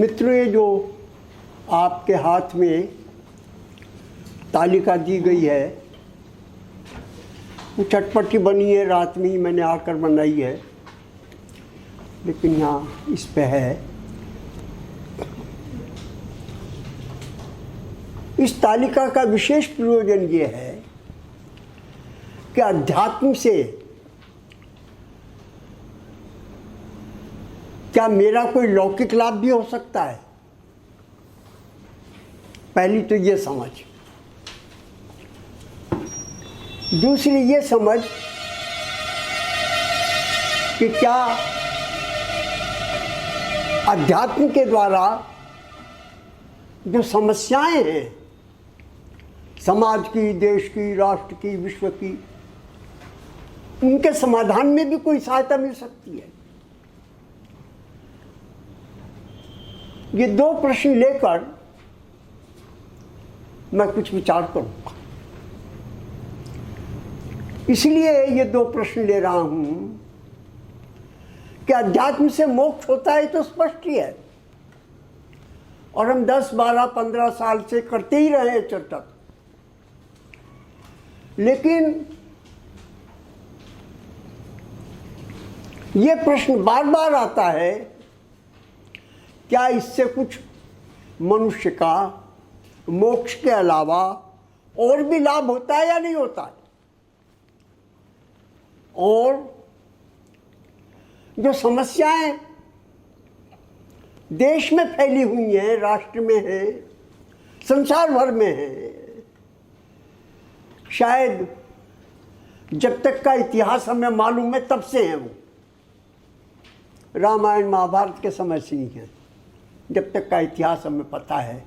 मित्रों, ये जो आपके हाथ में तालिका दी गई है वो चटपटी बनी है, रात में ही मैंने आकर बनाई है, लेकिन यहाँ इस पे है। इस तालिका का विशेष प्रयोजन ये है कि अध्यात्म से क्या मेरा कोई लौकिक लाभ भी हो सकता है। पहली तो ये समझ, दूसरी ये समझ कि क्या अध्यात्म के द्वारा जो समस्याएं हैं समाज की, देश की, राष्ट्र की, विश्व की, उनके समाधान में भी कोई सहायता मिल सकती है। ये दो प्रश्न लेकर मैं कुछ विचार करूंगा। इसलिए ये दो प्रश्न ले रहा हूं कि अध्यात्म से मोक्ष होता है तो स्पष्ट ही है, और हम 10, 12, 15 साल से करते ही रहे हैं चर्चा। लेकिन ये प्रश्न बार बार आता है, क्या इससे कुछ मनुष्य का मोक्ष के अलावा और भी लाभ होता है या नहीं होता है। और जो समस्याएं देश में फैली हुई हैं, राष्ट्र में हैं, संसार भर में हैं, शायद जब तक का इतिहास हमें मालूम है तब से हैं। वो रामायण महाभारत के समय से ही हैं, जब तक का इतिहास हमें पता है।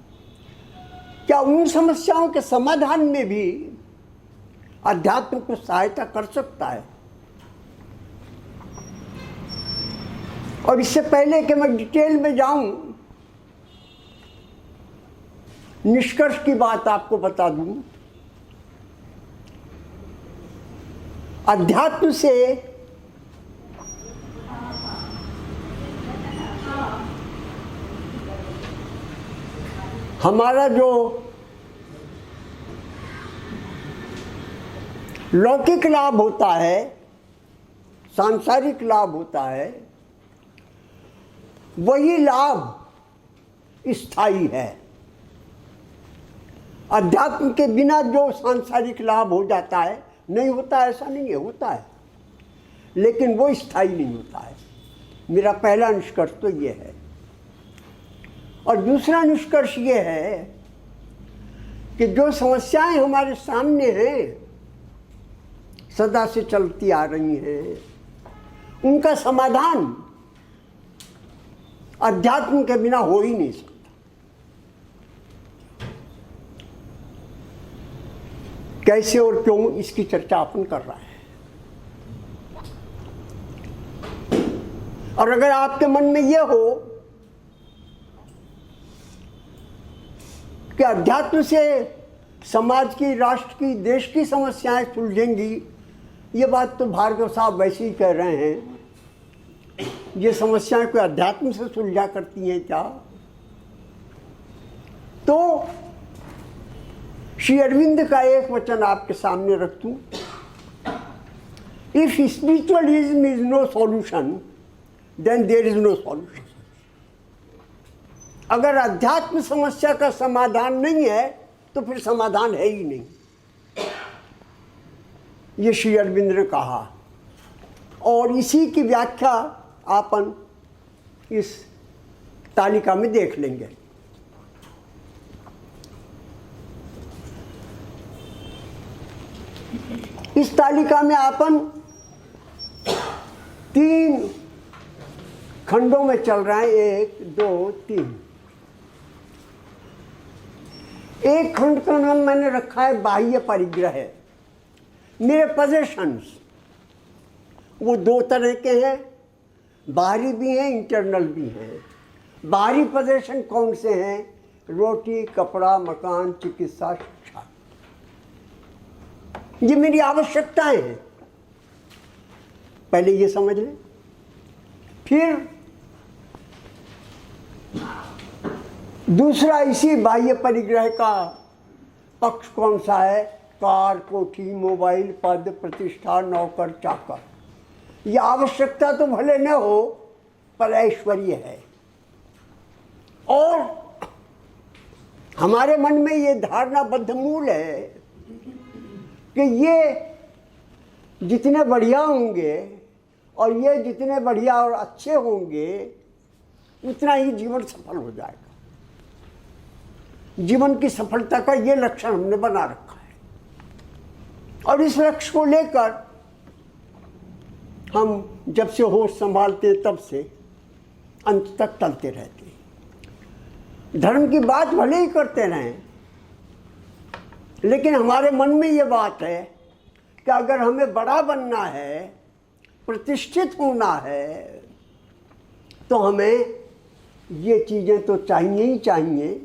क्या उन समस्याओं के समाधान में भी अध्यात्म को सहायता कर सकता है। और इससे पहले कि मैं डिटेल में जाऊं, निष्कर्ष की बात आपको बता दूं। अध्यात्म से हमारा जो लौकिक लाभ होता है, सांसारिक लाभ होता है, वही लाभ स्थायी है। अध्यात्म के बिना जो सांसारिक लाभ हो जाता है, नहीं होता ऐसा नहीं है, होता है, लेकिन वो स्थायी नहीं होता है। मेरा पहला निष्कर्ष तो ये है। और दूसरा निष्कर्ष ये है कि जो समस्याएं हमारे सामने हैं, सदा से चलती आ रही हैं, उनका समाधान अध्यात्म के बिना हो ही नहीं सकता। कैसे और क्यों, इसकी चर्चा अपन कर रहे हैं। और अगर आपके मन में यह हो कि अध्यात्म से समाज की, राष्ट्र की, देश की समस्याएं सुलझेंगी, ये बात तो भार्गव साहब वैसे ही कह रहे हैं। ये समस्याएं कोई अध्यात्म से सुलझा करती हैं क्या? तो श्री अरविंद का एक वचन आपके सामने रख दूं। If spiritualism is no solution, then there is no solution. अगर अध्यात्म समस्या का समाधान नहीं है तो फिर समाधान है ही नहीं, ये श्री अरविंद ने कहा। और इसी की व्याख्या आपन इस तालिका में देख लेंगे। इस तालिका में आपन 3 खंडों में चल रहे हैं, 1, 2, 3। एक खंड का नाम मैंने रखा है बाह्य परिग्रह। मेरे पोजेशंस वो 2 तरह के हैं, बाहरी भी हैं, इंटरनल भी हैं। बाहरी पोजेशन कौन से हैं? रोटी, कपड़ा, मकान, चिकित्सा, शिक्षा। ये मेरी आवश्यकताएं हैं, पहले ये समझ लें। फिर दूसरा इसी बाह्य परिग्रह का पक्ष कौन सा है? कार, कोठी, मोबाइल, पद, प्रतिष्ठा, नौकर, चाकर। ये आवश्यकता तो भले न हो पर ऐश्वर्य है। और हमारे मन में ये धारणा बद्धमूल है कि ये जितने बढ़िया होंगे और ये जितने बढ़िया और अच्छे होंगे उतना ही जीवन सफल हो जाएगा। जीवन की सफलता का ये लक्षण हमने बना रखा है और इस लक्ष्य को लेकर हम जब से होश संभालते तब से अंत तक चलते रहते हैं। धर्म की बात भले ही करते रहें, लेकिन हमारे मन में ये बात है कि अगर हमें बड़ा बनना है, प्रतिष्ठित होना है, तो हमें ये चीज़ें तो चाहिए ही चाहिए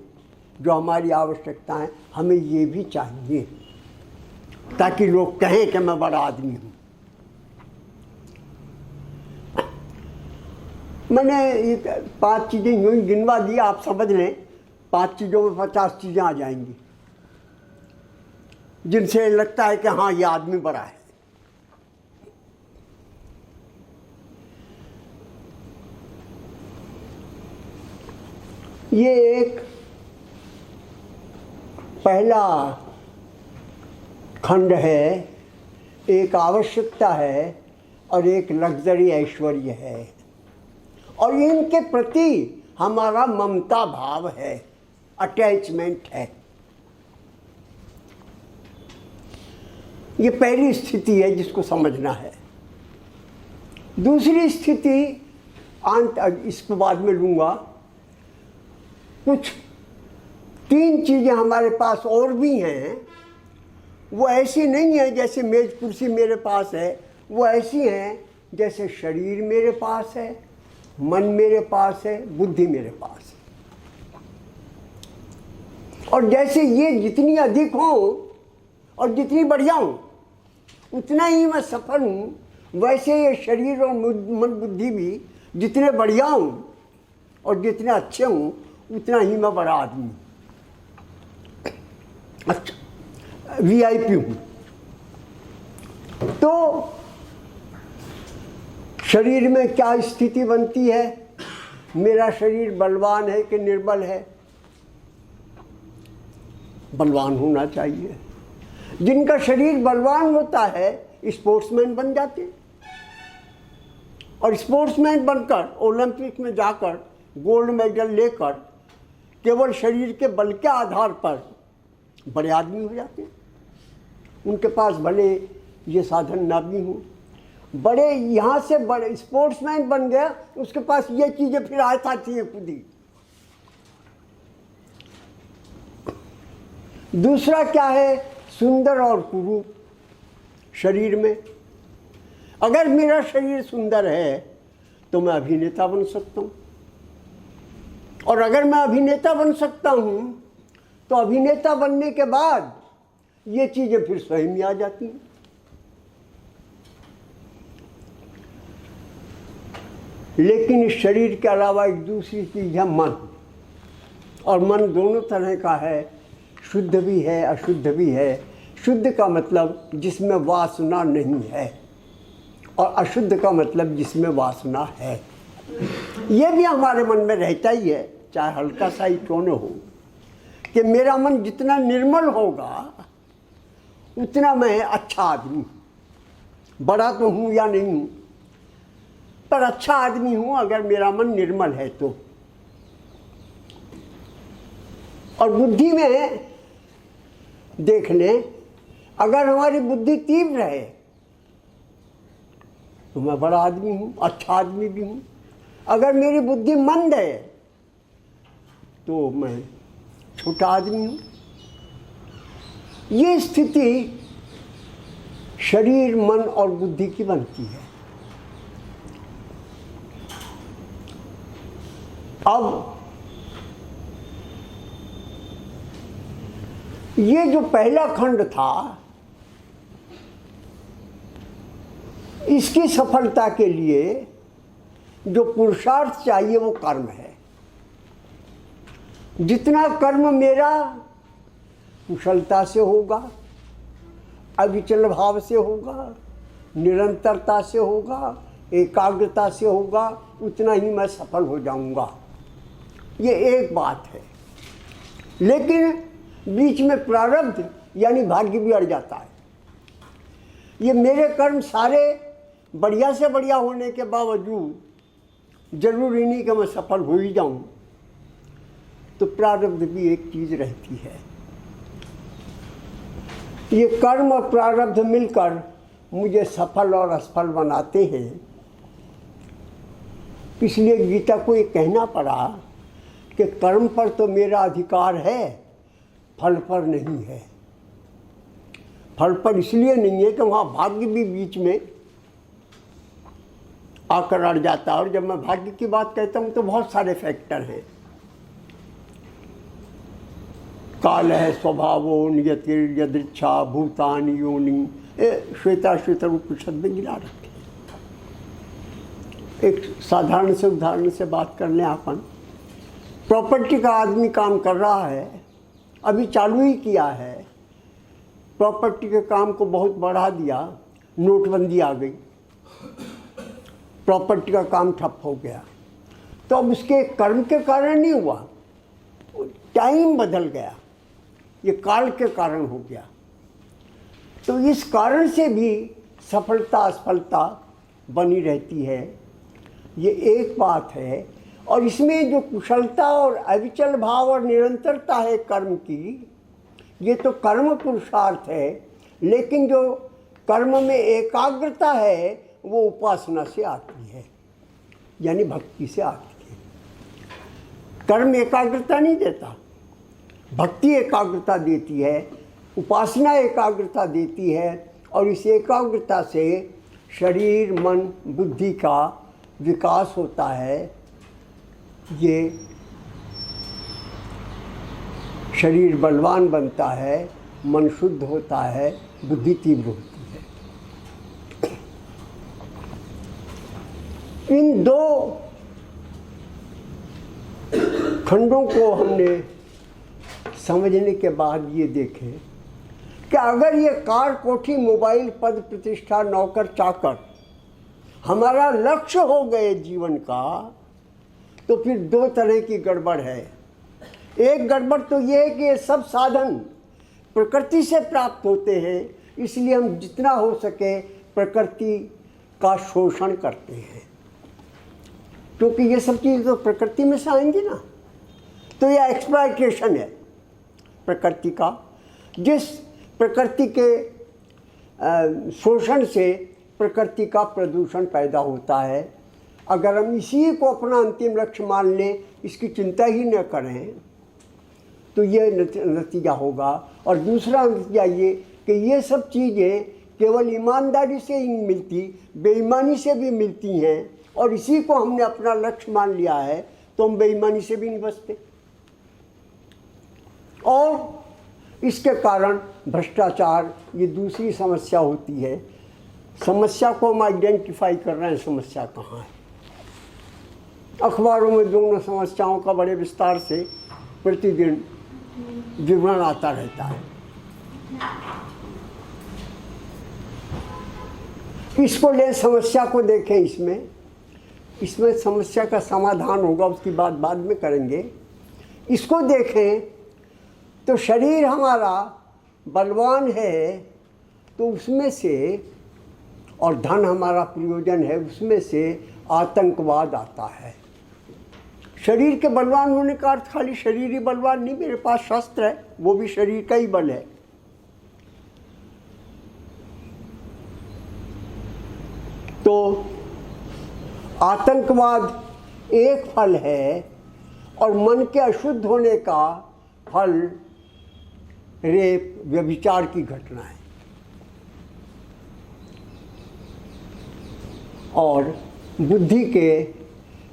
जो हमारी आवश्यकता है, हमें ये भी चाहिए ताकि लोग कहें कि मैं बड़ा आदमी हूँ। मैंने ये 5 चीज़ें यूँ ही गिनवा दी, आप समझ लें 5 चीज़ों में 50 चीज़ें आ जाएंगी जिनसे लगता है कि हाँ ये आदमी बड़ा है। ये एक पहला खंड है, एक आवश्यकता है और एक लग्जरी ऐश्वर्य है, और इनके प्रति हमारा ममता भाव है, अटैचमेंट है। ये पहली स्थिति है जिसको समझना है। दूसरी स्थिति इसको बाद में लूँगा। कुछ 3 चीज़ें हमारे पास और भी हैं, वो ऐसी नहीं है जैसे मेज कुर्सी मेरे पास है, वो ऐसी हैं जैसे शरीर मेरे पास है, मन मेरे पास है, बुद्धि मेरे पास है। और जैसे ये जितनी अधिक हो और जितनी बढ़िया हो उतना ही मैं सफल हूँ, वैसे ये शरीर और मन बुद्धि भी जितने बढ़िया हूँ और जितने अच्छे हूँ उतना ही मैं बड़ा आदमी हूँ। अच्छा, VIP हूँ। तो शरीर में क्या स्थिति बनती है? मेरा शरीर बलवान है कि निर्बल है? बलवान होना चाहिए। जिनका शरीर बलवान होता है स्पोर्ट्समैन बन जाते हैं, और स्पोर्ट्समैन बनकर ओलंपिक में जाकर गोल्ड मेडल लेकर केवल शरीर के बल के आधार पर बड़े आदमी हो जाते हैं। उनके पास भले ये साधन ना भी हों, बड़े यहाँ से बड़े स्पोर्ट्समैन बन गया, उसके पास ये चीज़ें फिर आता थी खुद ही। दूसरा क्या है? सुंदर और कुरूप शरीर में। अगर मेरा शरीर सुंदर है तो मैं अभिनेता बन सकता हूँ, और अगर मैं अभिनेता बन सकता हूँ तो अभिनेता बनने के बाद ये चीज़ें फिर स्वयं ही आ जाती हैं। लेकिन इस शरीर के अलावा एक दूसरी चीज़ है मन, और मन दोनों तरह का है, शुद्ध भी है अशुद्ध भी है। शुद्ध का मतलब जिसमें वासना नहीं है, और अशुद्ध का मतलब जिसमें वासना है। ये भी हमारे मन में रहता ही है, चाहे हल्का सा ही क्यों न हो, कि मेरा मन जितना निर्मल होगा उतना मैं अच्छा आदमी हूँ। बड़ा तो हूँ या नहीं हूँ, पर अच्छा आदमी हूँ अगर मेरा मन निर्मल है तो। और बुद्धि में देख लें, अगर हमारी बुद्धि तीव्र है तो मैं बड़ा आदमी हूँ, अच्छा आदमी भी हूँ। अगर मेरी बुद्धि मंद है तो मैं छोटा आदमी हूँ। ये स्थिति शरीर, मन और बुद्धि की बनती है। अब ये जो पहला खंड था, इसकी सफलता के लिए जो पुरुषार्थ चाहिए वो कर्म है। जितना कर्म मेरा कुशलता से होगा, अविचल भाव से होगा, निरंतरता से होगा, एकाग्रता से होगा, उतना ही मैं सफल हो जाऊंगा। ये एक बात है। लेकिन बीच में प्रारब्ध यानी भाग्य भी अड़ जाता है। ये मेरे कर्म सारे बढ़िया से बढ़िया होने के बावजूद जरूरी नहीं कि मैं सफल हो ही जाऊं, तो प्रारब्ध भी एक चीज रहती है। ये कर्म और प्रारब्ध मिलकर मुझे सफल और असफल बनाते हैं। इसलिए गीता को ये कहना पड़ा कि कर्म पर तो मेरा अधिकार है, फल पर नहीं है। फल पर इसलिए नहीं है कि वहाँ भाग्य भी बीच में आकर अड़ जाता है। और जब मैं भाग्य की बात कहता हूँ तो बहुत सारे फैक्टर हैं। काल है स्वभावो नियतिर यदृच्छा भूतानि योनि, श्वेता उपनिषद में गिरा रखे। एक साधारण से उदाहरण से बात कर लें अपन। प्रॉपर्टी का आदमी काम कर रहा है, अभी चालू ही किया है, प्रॉपर्टी के काम को बहुत बढ़ा दिया, नोटबंदी आ गई, प्रॉपर्टी का काम ठप हो गया। तो अब उसके कर्म के कारण नहीं हुआ, टाइम बदल गया, ये काल के कारण हो गया। तो इस कारण से भी सफलता असफलता बनी रहती है। ये एक बात है। और इसमें जो कुशलता और अविचल भाव और निरंतरता है कर्म की, ये तो कर्म पुरुषार्थ है। लेकिन जो कर्म में एकाग्रता है वो उपासना से आती है, यानी भक्ति से आती है। कर्म एकाग्रता नहीं देता, भक्ति एकाग्रता देती है, उपासना एकाग्रता देती है। और इस एकाग्रता से शरीर मन बुद्धि का विकास होता है। ये शरीर बलवान बनता है, मन शुद्ध होता है, बुद्धि तीव्र होती है। इन दो खंडों को हमने समझने के बाद ये देखें कि अगर ये कार कोठी मोबाइल पद प्रतिष्ठा नौकर चाकर हमारा लक्ष्य हो गए जीवन का, तो फिर दो तरह की गड़बड़ है। एक गड़बड़ तो ये है कि ये सब साधन प्रकृति से प्राप्त होते हैं, इसलिए हम जितना हो सके प्रकृति का शोषण करते हैं, क्योंकि ये सब चीज़ तो प्रकृति में से आएंगी ना। तो यह एक्सप्लॉयटेशन है प्रकृति का। जिस प्रकृति के शोषण से प्रकृति का प्रदूषण पैदा होता है। अगर हम इसी को अपना अंतिम लक्ष्य मान लें, इसकी चिंता ही न करें, तो ये नतीजा होगा। और दूसरा नतीजा ये कि ये सब चीज़ें केवल ईमानदारी से ही मिलती, बेईमानी से भी मिलती हैं। और इसी को हमने अपना लक्ष्य मान लिया है, तो हम बेईमानी से भी नहीं बचते। और इसके कारण भ्रष्टाचार, ये दूसरी समस्या होती है। समस्या को हम आइडेंटिफाई कर रहे हैं, समस्या कहाँ है। अखबारों में दोनों समस्याओं का बड़े विस्तार से प्रतिदिन विवरण आता रहता है। इसको ले समस्या को देखें। इसमें समस्या का समाधान होगा, उसकी बात बाद में करेंगे। इसको देखें तो शरीर हमारा बलवान है, तो उसमें से, और धन हमारा प्रयोजन है, उसमें से आतंकवाद आता है। शरीर के बलवान होने का अर्थ खाली शरीर ही बलवान नहीं, मेरे पास शस्त्र है, वो भी शरीर का ही बल है। तो आतंकवाद एक फल है, और मन के अशुद्ध होने का फल रेप व्यभिचार की घटना है। और बुद्धि के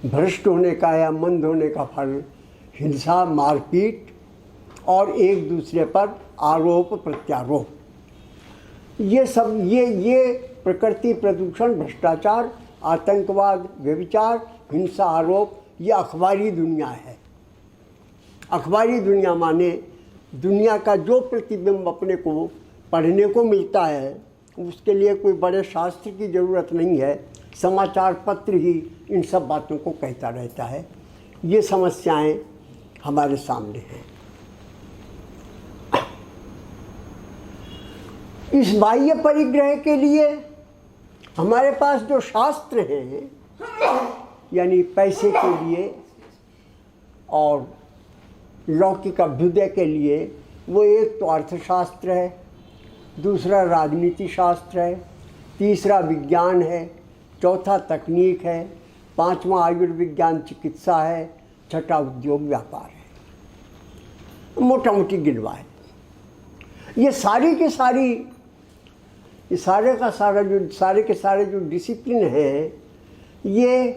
भ्रष्ट होने का या मंद होने का फल हिंसा, मारपीट और एक दूसरे पर आरोप प्रत्यारोप। ये सब ये प्रकृति प्रदूषण, भ्रष्टाचार, आतंकवाद, व्यभिचार, हिंसा, आरोप, ये अखबारी दुनिया है। अखबारी दुनिया माने दुनिया का जो प्रतिबिंब अपने को पढ़ने को मिलता है, उसके लिए कोई बड़े शास्त्र की ज़रूरत नहीं है। समाचार पत्र ही इन सब बातों को कहता रहता है। ये समस्याएं हमारे सामने हैं। इस बाह्य परिग्रह के लिए हमारे पास जो शास्त्र हैं, यानी पैसे के लिए और लौकिक अभ्युदय के लिए, वो एक तो अर्थशास्त्र है, दूसरा राजनीति शास्त्र है, तीसरा विज्ञान है, चौथा तकनीक है, पांचवा आयुर्विज्ञान चिकित्सा है, छठा उद्योग व्यापार है। मोटा मोटी गिनवा है। ये सारी के सारी, ये सारे के सारे जो डिसिप्लिन हैं, ये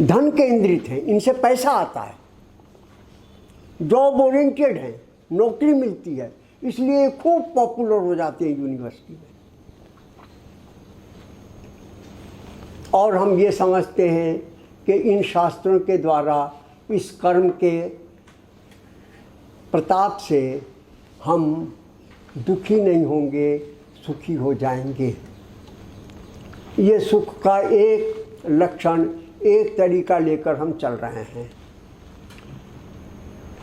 धन केंद्रित हैं, इनसे पैसा आता है, जॉब ओरिएंटेड है, नौकरी मिलती है, इसलिए खूब पॉपुलर हो जाते हैं यूनिवर्सिटी में। और हम ये समझते हैं कि इन शास्त्रों के द्वारा, इस कर्म के प्रताप से हम दुखी नहीं होंगे, सुखी हो जाएंगे। ये सुख का एक लक्षण, एक तरीका लेकर हम चल रहे हैं।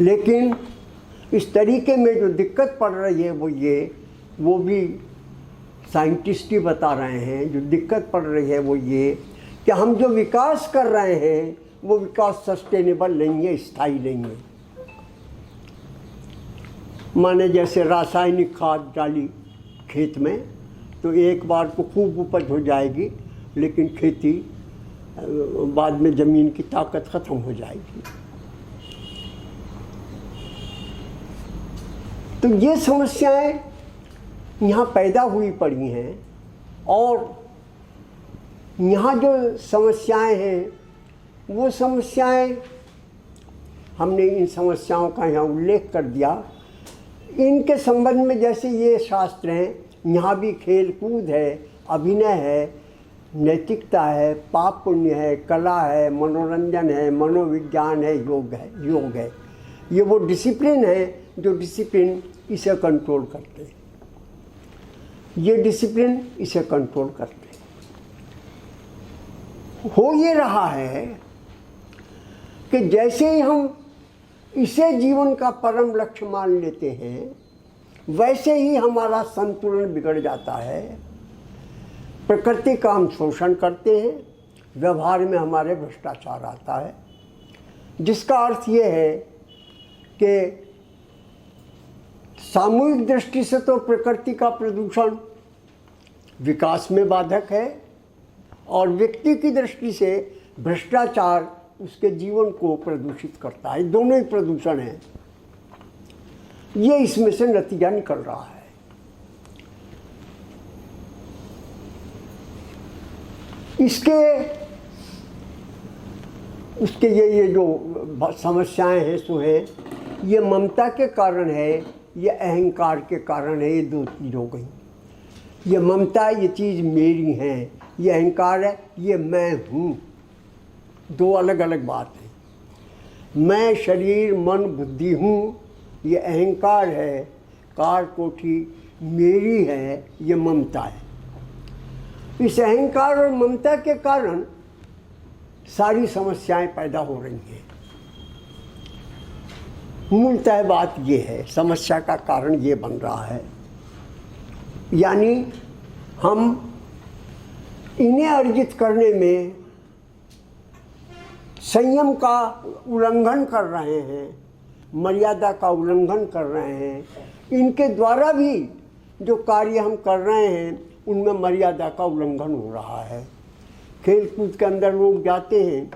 लेकिन इस तरीके में जो दिक्कत पड़ रही है वो भी साइंटिस्ट ही बता रहे हैं। जो दिक्कत पड़ रही है वो ये कि हम जो विकास कर रहे हैं वो विकास सस्टेनेबल नहीं है, स्थायी नहीं है। माने जैसे रासायनिक खाद डाली खेत में तो एक बार को खूब उपज हो जाएगी, लेकिन खेती बाद में ज़मीन की ताकत ख़त्म हो जाएगी। तो ये समस्याएं यहाँ पैदा हुई पड़ी हैं। और यहाँ जो समस्याएं हैं वो समस्याएं, हमने इन समस्याओं का यहाँ उल्लेख कर दिया। इनके संबंध में जैसे ये शास्त्र हैं, यहाँ भी खेल कूद है, अभिनय है, नैतिकता है, पाप पुण्य है, कला है, मनोरंजन है, मनोविज्ञान है, योग है। ये वो डिसिप्लिन है जो डिसिप्लिन इसे कंट्रोल करते हैं। ये डिसिप्लिन इसे कंट्रोल करते हैं। हो ये रहा है कि जैसे ही हम इसे जीवन का परम लक्ष्य मान लेते हैं, वैसे ही हमारा संतुलन बिगड़ जाता है। प्रकृति का हम शोषण करते हैं, व्यवहार में हमारे भ्रष्टाचार आता है, जिसका अर्थ ये है कि सामूहिक दृष्टि से तो प्रकृति का प्रदूषण विकास में बाधक है, और व्यक्ति की दृष्टि से भ्रष्टाचार उसके जीवन को प्रदूषित करता है। दोनों ही प्रदूषण हैं। ये इसमें से नतीजा निकल रहा है। उसके ये जो समस्याएं हैं सो हैं, ये ममता के कारण है, ये अहंकार के कारण है। ये दो चीज़ हो गई। ये ममता, ये चीज़ मेरी है, ये अहंकार है, ये मैं हूँ। दो अलग अलग बात है। मैं शरीर मन बुद्धि हूँ, ये अहंकार है, कार कोठी मेरी है, ये ममता है। इस अहंकार और ममता के कारण सारी समस्याएं पैदा हो रही हैं। मूलतः बात ये है, समस्या का कारण ये बन रहा है, यानी हम इन्हें अर्जित करने में संयम का उल्लंघन कर रहे हैं, मर्यादा का उल्लंघन कर रहे हैं। इनके द्वारा भी जो कार्य हम कर रहे हैं उनमें मर्यादा का उल्लंघन हो रहा है। खेल कूद के अंदर लोग जाते हैं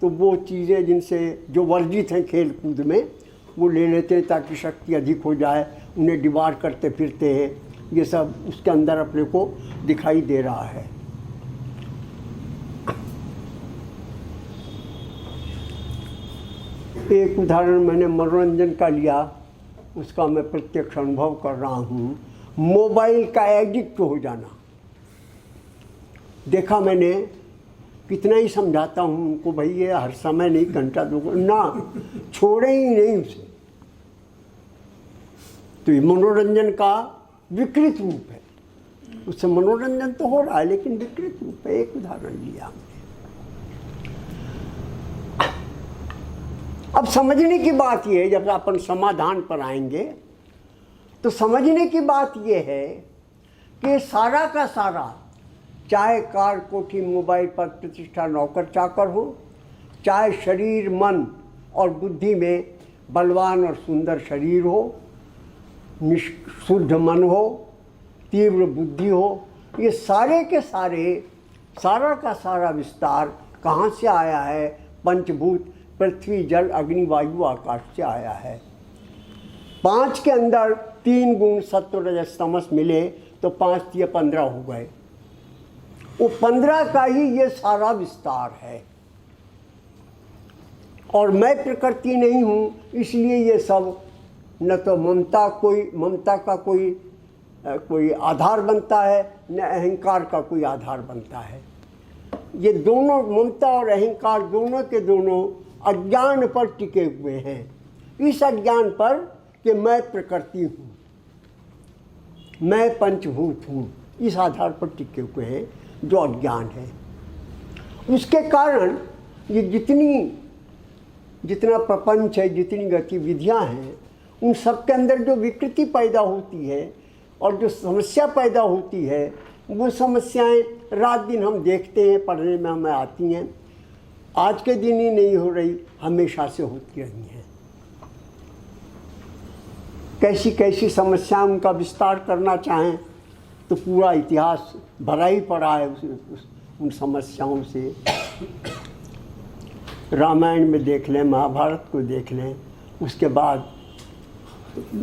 तो वो चीज़ें जिनसे जो वर्जित हैं खेल कूद में, वो ले लेते हैं ताकि शक्ति अधिक हो जाए, उन्हें डिबार करते फिरते हैं। ये सब उसके अंदर अपने को दिखाई दे रहा है। एक उदाहरण मैंने मनोरंजन का लिया, उसका मैं प्रत्यक्ष अनुभव कर रहा हूँ। मोबाइल का एडिक्ट हो जाना देखा मैंने कितना ही समझाता हूँ उनको, भाई ये हर समय नहीं, घंटा 2 ना, छोड़े ही नहीं उसे। तो ये मनोरंजन का विकृत रूप है। उससे मनोरंजन तो हो रहा है लेकिन विकृत रूप है। एक उदाहरण लिया हमने। अब समझने की बात यह है, जब अपन समाधान पर आएंगे तो समझने की बात यह है कि सारा का सारा, चाहे कार कोठी मोबाइल पर प्रतिष्ठा नौकर चाकर हो, चाहे शरीर मन और बुद्धि में बलवान और सुंदर शरीर हो, शुद्ध मन हो, तीव्र बुद्धि हो, ये सारे के सारे, सारा का सारा विस्तार कहाँ से आया है? पंचभूत पृथ्वी जल अग्नि वायु आकाश से आया है। 5 के अंदर 3 गुण सत्व रजस तमस मिले तो 5 या 15 हो गए। वो 15 का ही ये सारा विस्तार है। और मैं प्रकृति नहीं हूँ, इसलिए ये सब न तो ममता का कोई आधार बनता है, न अहंकार का कोई आधार बनता है। ये दोनों, ममता और अहंकार, दोनों के दोनों अज्ञान पर टिके हुए हैं। इस अज्ञान पर कि मैं प्रकृति हूँ, मैं पंचभूत हूँ, इस आधार पर टिके हुए हैं, जो अज्ञान है। उसके कारण ये जितना प्रपंच है, जितनी गतिविधियाँ हैं, उन सब के अंदर जो विकृति पैदा होती है और जो समस्या पैदा होती है, वो समस्याएं रात दिन हम देखते हैं, पढ़ने में हमें आती हैं। आज के दिन ही नहीं हो रही, हमेशा से होती रही हैं। कैसी कैसी समस्याएं, उनका विस्तार करना चाहें तो पूरा इतिहास भरा ही पड़ा है उन समस्याओं से। रामायण में देख लें, महाभारत को देख लें, उसके बाद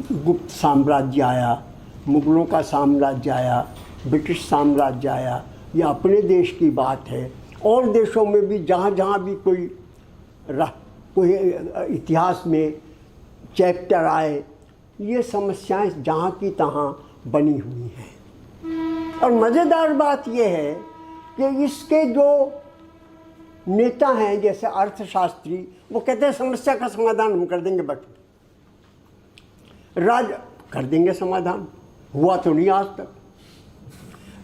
गुप्त साम्राज्य आया, मुगलों का साम्राज्य आया, ब्रिटिश साम्राज्य आया, या अपने देश की बात है। और देशों में भी जहाँ जहाँ भी कोई इतिहास में चैप्टर आए, ये समस्याएं जहाँ की तहाँ बनी हुई हैं। और मज़ेदार बात यह है कि इसके जो नेता हैं, जैसे अर्थशास्त्री, वो कहते हैं समस्या का समाधान हम कर देंगे, बट कर देंगे समाधान। हुआ तो नहीं आज तक।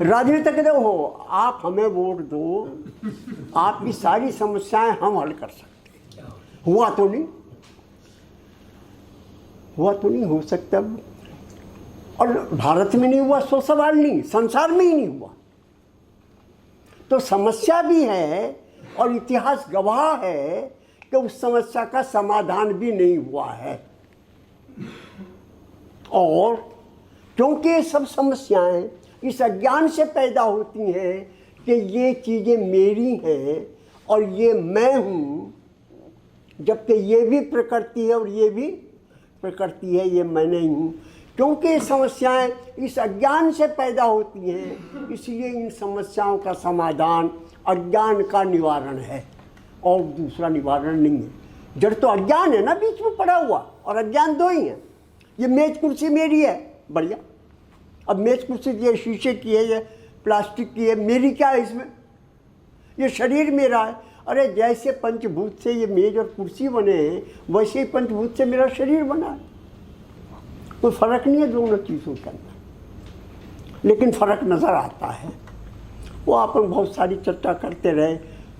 राजनीतिक कहते हो, आप हमें वोट दो, आपकी सारी समस्याएं हम हल कर सकते हैं। हुआ तो नहीं हो सकता। और भारत में नहीं हुआ सो सवाल नहीं, संसार में ही नहीं हुआ। तो समस्या भी है और इतिहास गवाह है कि उस समस्या का समाधान भी नहीं हुआ है। और क्योंकि ये सब समस्याएं इस अज्ञान से पैदा होती हैं कि ये चीज़ें मेरी हैं और ये मैं हूँ, जबकि ये भी प्रकृति है और ये भी प्रकृति है, ये मैं नहीं हूँ। क्योंकि ये समस्याएं इस अज्ञान से पैदा होती हैं, इसलिए इन समस्याओं का समाधान अज्ञान का निवारण है और दूसरा निवारण नहीं है। जड़ तो अज्ञान है ना, बीच में पड़ा हुआ, और अज्ञान दो ही हैं। ये मेज कुर्सी मेरी है, बढ़िया। अब मेज कुर्सी ये शीशे की है, ये प्लास्टिक की है, मेरी क्या है इसमें? ये शरीर मेरा है। अरे जैसे पंचभूत से ये मेज और कुर्सी बने हैं, वैसे ही पंचभूत से मेरा शरीर बना है। कोई फर्क नहीं है दोनों चीज़ों के अंदर, लेकिन फर्क नज़र आता है। वो अपन बहुत सारी चर्चा करते रहे।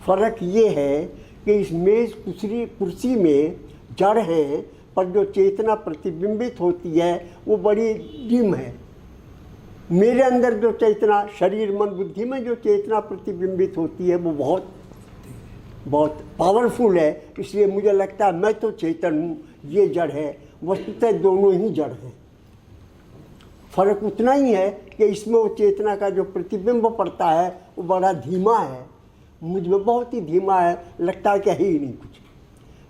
फ़र्क ये है कि इस मेज कुर्सी में जड़ है, पर जो चेतना प्रतिबिंबित होती है वो बड़ी डिम है। मेरे अंदर जो चेतना, शरीर मन बुद्धि में जो चेतना प्रतिबिंबित होती है, वो बहुत बहुत पावरफुल है। इसलिए मुझे लगता है मैं तो चेतन हूँ, ये जड़ है। वस्तुतः दोनों ही जड़ हैं। फर्क उतना ही है कि इसमें वो चेतना का जो प्रतिबिंब पड़ता है वो बड़ा धीमा है, मुझ में बहुत ही धीमा है, लगता है कि है ही नहीं कुछ।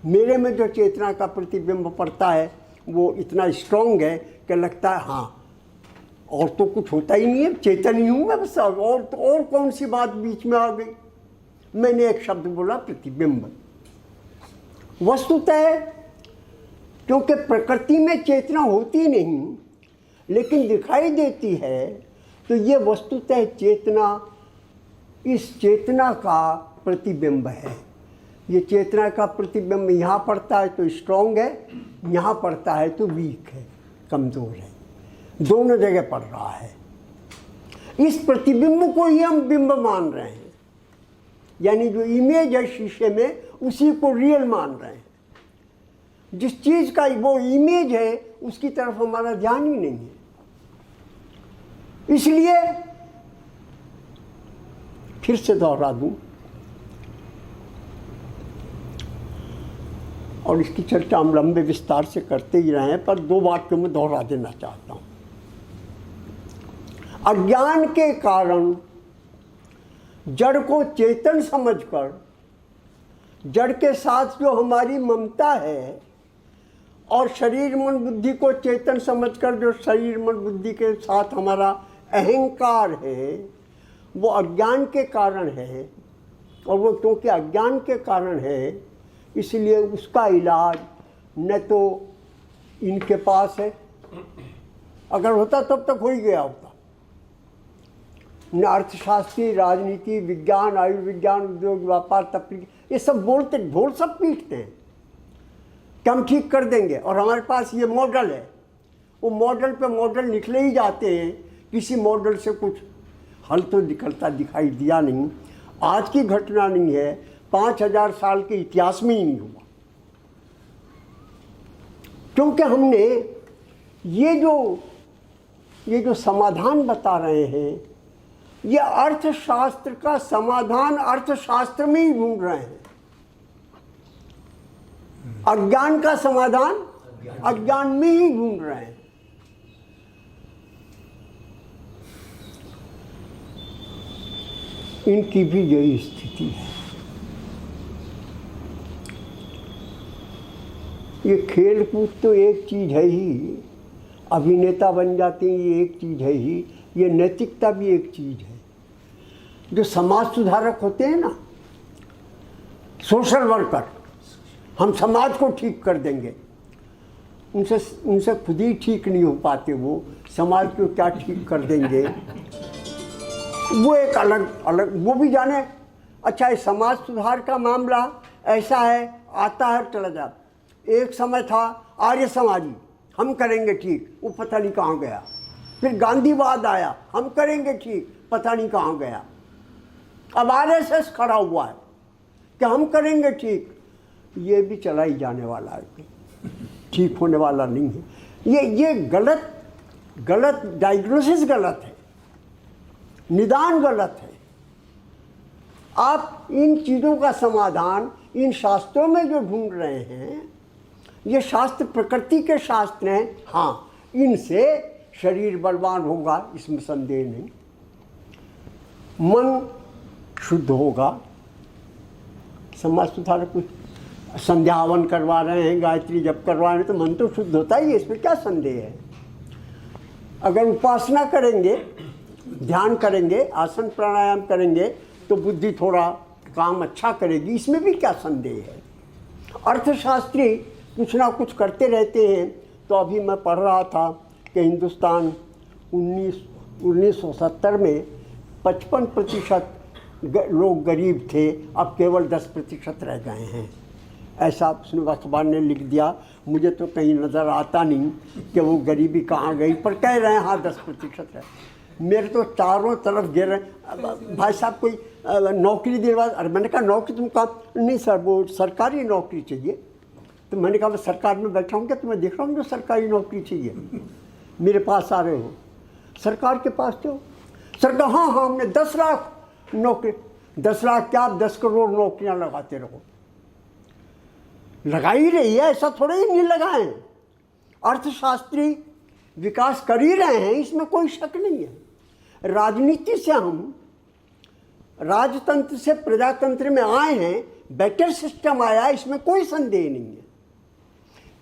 मेरे में जो चेतना का प्रतिबिंब पड़ता है वो इतना स्ट्रॉन्ग है कि लगता है हाँ, और तो कुछ होता ही नहीं है, चेतन ही हूँ मैं बस। और कौन सी बात बीच में आ गई? मैंने एक शब्द बोला, प्रतिबिंब। वस्तुतः क्योंकि प्रकृति में चेतना होती नहीं लेकिन दिखाई देती है, तो ये वस्तुतः चेतना, इस चेतना का प्रतिबिंब है। ये चेतना का प्रतिबिंब यहाँ पड़ता है तो स्ट्रॉन्ग है, यहाँ पड़ता है तो वीक है, कमज़ोर है, दोनों जगह पड़ रहा है। इस प्रतिबिंब को ही हम बिंब मान रहे हैं, यानी जो इमेज है शीशे में उसी को रियल मान रहे हैं। जिस चीज़ का वो इमेज है उसकी तरफ हमारा ध्यान ही नहीं है। इसलिए फिर से दोहरा दूं और इसकी चर्चा हम लंबे विस्तार से करते ही रहे हैं, पर 2 वाक्यों में दोहरा देना चाहता हूं। अज्ञान के कारण जड़ को चेतन समझकर, जड़ के साथ जो हमारी ममता है, और शरीर मन बुद्धि को चेतन समझकर जो शरीर मन बुद्धि के साथ हमारा अहंकार है, वो अज्ञान के कारण है। और वो क्योंकि अज्ञान के कारण है, इसलिए उसका इलाज न तो इनके पास है, अगर होता तब तक हो ही गया होता। न अर्थशास्त्री, राजनीति, विज्ञान, आयुर्विज्ञान, उद्योग, व्यापार, तकनीक, ये सब बोल सब पीटते हैं कि हम ठीक कर देंगे, और हमारे पास ये मॉडल है। वो मॉडल पे मॉडल निकले ही जाते हैं, किसी मॉडल से कुछ हल तो निकलता दिखाई दिया नहीं। आज की घटना नहीं है, 5000 साल के इतिहास में ही नहीं हुआ। क्योंकि हमने ये जो समाधान बता रहे हैं, ये अर्थशास्त्र का समाधान अर्थशास्त्र में ही ढूंढ रहे हैं। अज्ञान का समाधान अज्ञान में ही ढूंढ रहे हैं। इनकी भी यही स्थिति है। ये खेल कूद तो एक चीज़ है ही, अभिनेता बन जाते हैं ये एक चीज़ है ही, ये नैतिकता भी एक चीज़ है। जो समाज सुधारक होते हैं ना, सोशल वर्कर, हम समाज को ठीक कर देंगे, उनसे खुद ही ठीक नहीं हो पाते, वो समाज को क्या ठीक कर देंगे। वो एक अलग वो भी जाने। अच्छा, ये समाज सुधार का मामला ऐसा है, आता है चला जा। एक समय था आर्य समाजी, हम करेंगे ठीक, वो पता नहीं कहाँ गया। फिर गांधीवाद आया, हम करेंगे ठीक, पता नहीं कहाँ गया। अब आरएसएस खड़ा हुआ है कि हम करेंगे ठीक, ये भी चला ही जाने वाला है, ठीक होने वाला नहीं है। ये गलत डायग्नोसिस गलत है, निदान गलत है। आप इन चीज़ों का समाधान इन शास्त्रों में जो ढूंढ रहे हैं, ये शास्त्र प्रकृति के शास्त्र हैं। हाँ, इनसे शरीर बलवान होगा, इसमें संदेह नहीं, मन शुद्ध होगा। समाज सुधारक कुछ संध्या हवन करवा रहे हैं, गायत्री जप करवा रहे हैं, तो मन तो शुद्ध होता ही है, इसमें क्या संदेह है। अगर उपासना करेंगे, ध्यान करेंगे, आसन प्राणायाम करेंगे, तो बुद्धि थोड़ा काम अच्छा करेगी, इसमें भी क्या संदेह है। अर्थशास्त्री कुछ ना कुछ करते रहते हैं। तो अभी मैं पढ़ रहा था कि हिंदुस्तान 1970 में 55% लोग गरीब थे, अब केवल 10% रह गए हैं। ऐसा उसने अखबार ने लिख दिया। मुझे तो कहीं नज़र आता नहीं कि वो गरीबी कहाँ गई, पर कह रहे हैं हाँ 10% है। मेरे तो चारों तरफ गिर रहे। भाई साहब कोई नौकरी दिलवा, अरे मैंने कहा नौकरी, तुम कहा नहीं सर वो सरकारी नौकरी चाहिए। तो मैंने कहा मैं सरकार में बैठा हूँ क्या, तुम्हें देख रहा हूँ जो सरकारी नौकरी चाहिए, मेरे पास आ रहे हो, सरकार के पास तो सरकार। हाँ हाँ, हमने 10 लाख नौकरी, 10 लाख क्या, आप 10 करोड़ नौकरियाँ लगाते रहो। लगा ही रही है, ऐसा थोड़े ही नहीं लगाएं। अर्थशास्त्री विकास कर ही रहे हैं, इसमें कोई शक नहीं है। राजनीति से हम राजतंत्र से प्रजातंत्र में आए हैं, बेटर सिस्टम आया, इसमें कोई संदेह नहीं है।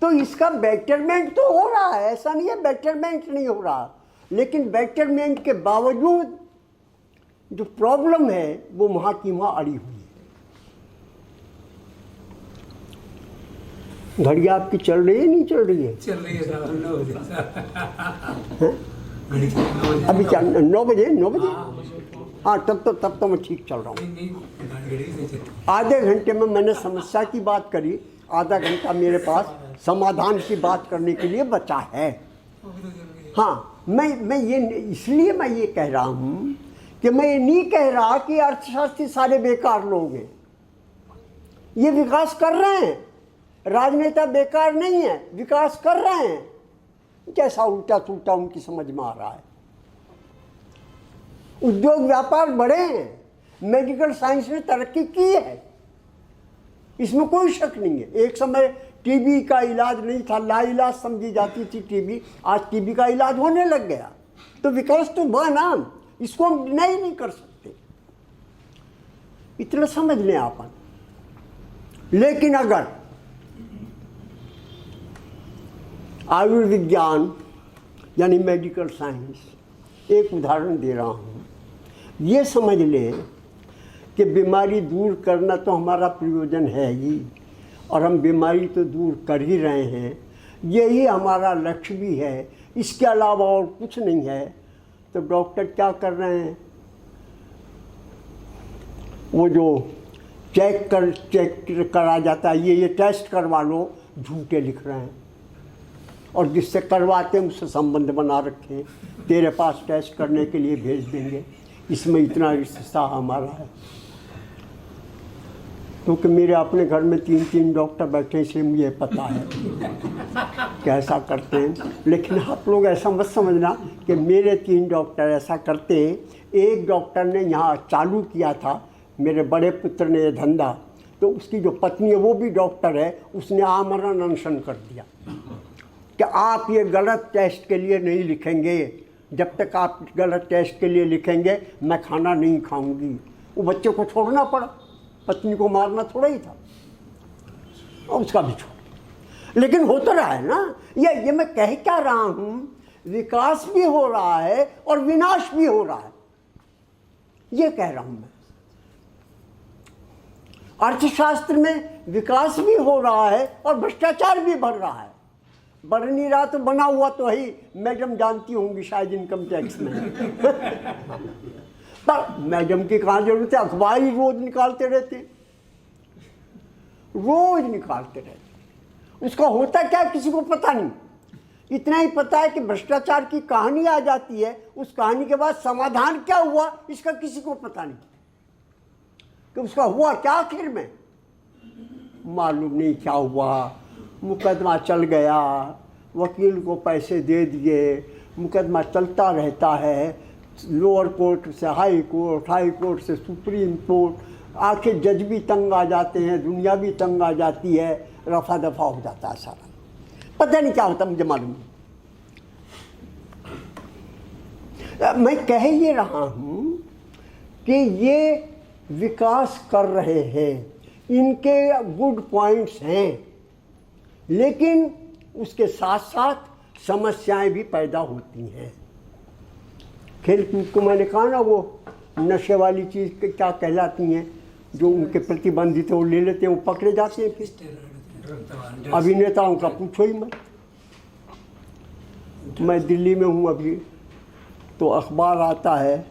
तो इसका बेटरमेंट तो हो रहा है, ऐसा नहीं है बेटरमेंट नहीं हो रहा, लेकिन बेटरमेंट के बावजूद जो प्रॉब्लम है वो वहाँ की वहाँ अड़ी हुई है। घड़ी आपकी चल रही है नहीं चल रही है? चल रही है साहब, 9 बजे। अभी 9 बजे 9 बजे। हाँ, तब तो मैं ठीक चल रहा हूँ। आधे घंटे में मैंने समस्या की बात करी, आधा घंटा मेरे पास समाधान की बात करने के लिए बचा है। हाँ, मैं ये इसलिए मैं ये कह रहा हूँ कि मैं ये नहीं कह रहा कि अर्थशास्त्री सारे बेकार लोग हैं। ये विकास कर रहे हैं, राजनेता बेकार नहीं है, विकास कर रहे हैं। कैसा उल्टा सुल्टा उनकी समझ में आ रहा है। उद्योग व्यापार बढ़े हैं, मेडिकल साइंस ने तरक्की की है, इसमें कोई शक नहीं है। एक समय टीबी का इलाज नहीं था, लाइलाज समझी जाती थी टीबी, आज टीबी का इलाज होने लग गया। तो विकास तो बना, इसको हम नहीं कर सकते, इतना समझ लें अपन। लेकिन अगर आयुर्विज्ञान यानी मेडिकल साइंस, एक उदाहरण दे रहा हूँ, ये समझ लें कि बीमारी दूर करना तो हमारा प्रयोजन है ही, और हम बीमारी तो दूर कर ही रहे हैं, यही हमारा लक्ष्य भी है, इसके अलावा और कुछ नहीं है। तो डॉक्टर क्या कर रहे हैं, वो जो चेक करा जाता है, ये टेस्ट करवा लो, झूठे लिख रहे हैं, और जिससे करवाते हैं उससे संबंध बना रखे, तेरे पास टेस्ट करने के लिए भेज देंगे। इसमें इतना रिश्ता हमारा है, क्योंकि मेरे अपने घर में 3 डॉक्टर बैठे, इसलिए मुझे पता है कैसा करते हैं। लेकिन आप लोग ऐसा मत समझना कि मेरे 3 डॉक्टर ऐसा करते हैं। एक डॉक्टर ने यहाँ चालू किया था, मेरे बड़े पुत्र ने ये धंधा, तो उसकी जो पत्नी है वो भी डॉक्टर है, उसने आमरण अनशन कर दिया कि आप ये गलत टेस्ट के लिए नहीं लिखेंगे, जब तक आप गलत टेस्ट के लिए लिखेंगे मैं खाना नहीं खाऊंगी। वो बच्चे को छोड़ना पड़ा, पत्नी को मारना थोड़ा ही था, और उसका भी छोड़। लेकिन हो तो रहा है ना, ये मैं कह क्या रहा हूँ, विकास भी हो रहा है और विनाश भी हो रहा है, ये कह रहा हूँ मैं। अर्थशास्त्र में विकास भी हो रहा है और भ्रष्टाचार भी बढ़ रहा है। बढ़ नहीं रहा तो बना हुआ तो ही, मैडम जानती होंगी शायद इनकम टैक्स में पर मैडम की कहाँ जरूरत है, अखबार ही रोज निकालते रहते, रोज निकालते रहते। उसका होता क्या किसी को पता नहीं, इतना ही पता है कि भ्रष्टाचार की कहानी आ जाती है, उस कहानी के बाद समाधान क्या हुआ इसका किसी को पता नहीं, कि उसका हुआ क्या आखिर में मालूम नहीं क्या हुआ। मुकदमा चल गया, वकील को पैसे दे दिए, मुकदमा चलता रहता है, लोअर कोर्ट से हाई कोर्ट से सुप्रीम कोर्ट, आखिर जज भी तंग आ जाते हैं, दुनिया भी तंग आ जाती है, रफा दफा हो जाता है सारा, पता नहीं क्या होता, मुझे मालूम नहीं। मैं कह ये रहा हूँ कि ये विकास कर रहे हैं, इनके गुड पॉइंट्स हैं, लेकिन उसके साथ साथ समस्याएं भी पैदा होती हैं। खेल कूद को मैंने कहा ना, वो नशे वाली चीज़ क्या कहलाती हैं, जो उनके प्रतिबंधित है वो ले लेते हैं, वो पकड़े जाते हैं। फिर अभिनेताओं का पूछो ही मत। मैं दिल्ली में हूँ अभी, तो अखबार आता है,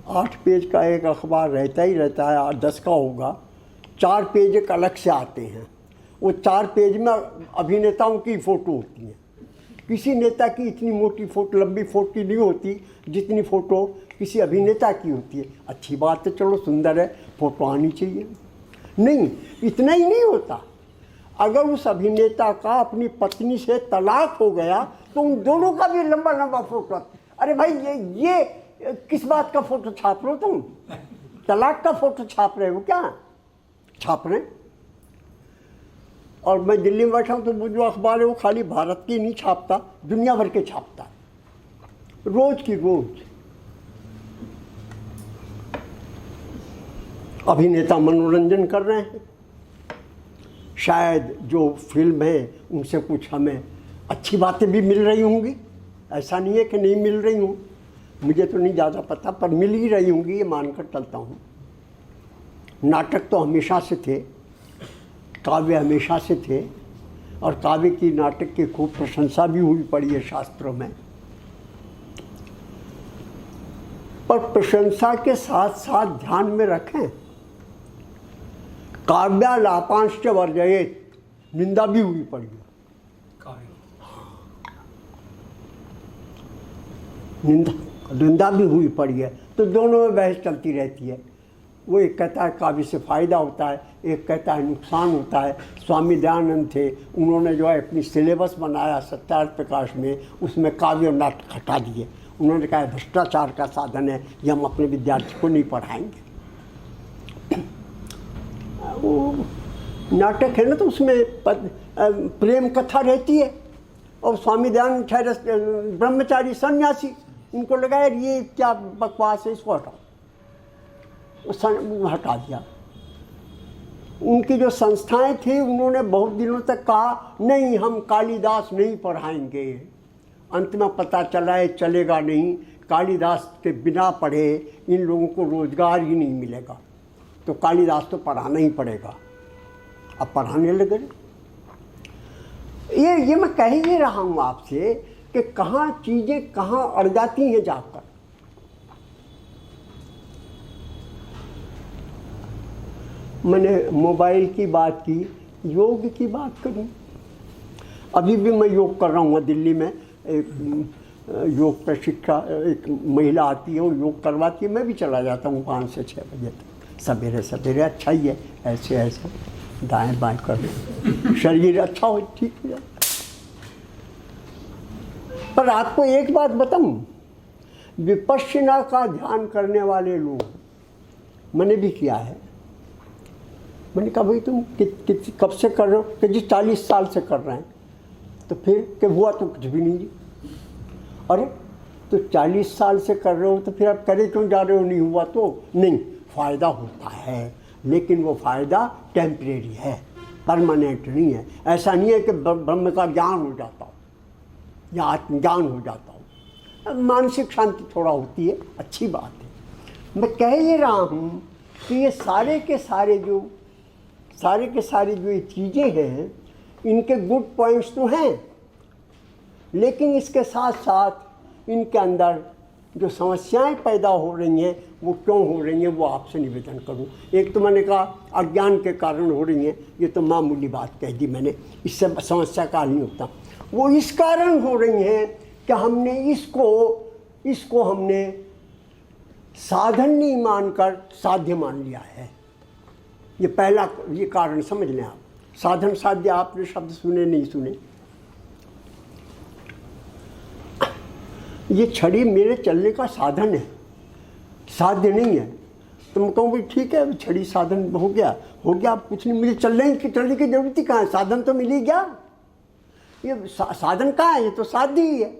8 पेज का एक अखबार रहता ही रहता है, 10 का होगा, 4 पेज एक अलग से आते हैं। वो 4 पेज में अभिनेताओं की फ़ोटो होती है। किसी नेता की इतनी मोटी फोटो, लंबी फोटो नहीं होती जितनी फ़ोटो किसी अभिनेता की होती है। अच्छी बात है, चलो सुंदर है, फ़ोटो आनी चाहिए। नहीं, इतना ही नहीं होता, अगर उस अभिनेता का अपनी पत्नी से तलाक हो गया तो उन दोनों का भी लंबा लंबा फोटो। अरे भाई, ये किस बात का फ़ोटो छाप रहे हो तुम? तलाक का फ़ोटो छाप रहे हो क्या? छाप रहे। और मैं दिल्ली में बैठा हूँ तो वो जो अखबार है वो खाली भारत की नहीं छापता, दुनिया भर के छापता, रोज की रोज। अभिनेता मनोरंजन कर रहे हैं, शायद जो फिल्म है उनसे कुछ हमें अच्छी बातें भी मिल रही होंगी, ऐसा नहीं है कि नहीं मिल रही हूँ, मुझे तो नहीं ज़्यादा पता, पर मिल ही रही होंगी, ये मानकर चलता हूँ। नाटक तो हमेशा से थे, काव्य हमेशा से थे, और काव्य की, नाटक की खूब प्रशंसा भी हुई पड़ी है शास्त्रों में। पर प्रशंसा के साथ साथ ध्यान में रखें, काव्यालापांश्च वर्जयेत, निंदा भी हुई पड़ी है। निंदा भी हुई पड़ी है, तो दोनों में बहस चलती रहती है। वो एक कहता है काव्य से फ़ायदा होता है, एक कहता है नुकसान होता है। स्वामी दयानंद थे, उन्होंने जो है अपनी सिलेबस बनाया सत्यार्थ प्रकाश में, उसमें काव्य और नाटक हटा दिए। उन्होंने कहा भ्रष्टाचार का साधन है, ये हम अपने विद्यार्थी को नहीं पढ़ाएंगे। वो नाटक है ना, तो उसमें प्रेम कथा रहती है। और स्वामी दयानंद ठहरे ब्रह्मचारी सन्यासी, उनको लगा ये क्या बकवास है, इसको हटाओ, हटा दिया। उनकी जो संस्थाएं थी, उन्होंने बहुत दिनों तक कहा नहीं हम कालिदास नहीं पढ़ाएंगे। अंत में पता चला है चलेगा नहीं, कालिदास के बिना पढ़े इन लोगों को रोजगार ही नहीं मिलेगा, तो कालिदास तो पढ़ाना ही पड़ेगा। अब पढ़ाने लगे। ये मैं कह ही रहा हूँ आपसे कि कहाँ चीज़ें कहाँ अड़ जाती हैं जाकर। मैंने मोबाइल की बात की, योग की बात करूं। अभी भी मैं योग कर रहा हूँ दिल्ली में। एक योग प्रशिक्षा एक महिला आती है, वो योग करवाती है, मैं भी चला जाता हूँ 5 से 6 बजे तक सवेरे सवेरे। अच्छा ही है, ऐसे ऐसे दाएं बाएं कर शरीर अच्छा हो, ठीक हो जाए। पर आपको एक बात बताऊं, विपश्यना का ध्यान करने वाले लोग, मैंने भी किया है। मैंने कहा भाई तुम कब से कर रहे हो? कि जी 40 साल से कर रहे हैं। तो फिर कि हुआ तो कुछ भी नहीं जी। अरे तो 40 साल से कर रहे हो तो फिर आप करे क्यों जा रहे हो? नहीं हुआ तो नहीं, फ़ायदा होता है, लेकिन वो फ़ायदा टेम्परेरी है, परमानेंट नहीं है। ऐसा नहीं है कि ब्रह्म का ज्ञान हो जाता हो या आत्मज्ञान हो जाता हो। मानसिक शांति थोड़ा होती है, अच्छी बात है। मैं कह ये रहा हूँ कि ये सारे के सारे जो ये चीज़ें हैं, इनके गुड पॉइंट्स तो हैं, लेकिन इसके साथ साथ इनके अंदर जो समस्याएं पैदा हो रही हैं, वो क्यों हो रही हैं, वो आपसे निवेदन करूं। एक तो मैंने कहा अज्ञान के कारण हो रही हैं, ये तो मामूली बात कह दी मैंने, इससे समस्या का हल नहीं होता। वो इस कारण हो रही हैं कि हमने इसको हमने साधन नहीं मानकर साध्य मान लिया है। ये पहला ये कारण समझ लें आप। साधन साध्य आपने शब्द सुने नहीं सुने? ये छड़ी मेरे चलने का साधन है, साध्य नहीं है। तो मैं कहूँ भाई ठीक है, छड़ी साधन हो गया, कुछ नहीं, मुझे चलने की जरूरत ही कहाँ है? साधन तो मिल ही गया। ये साधन कहाँ है? ये तो साध्य ही है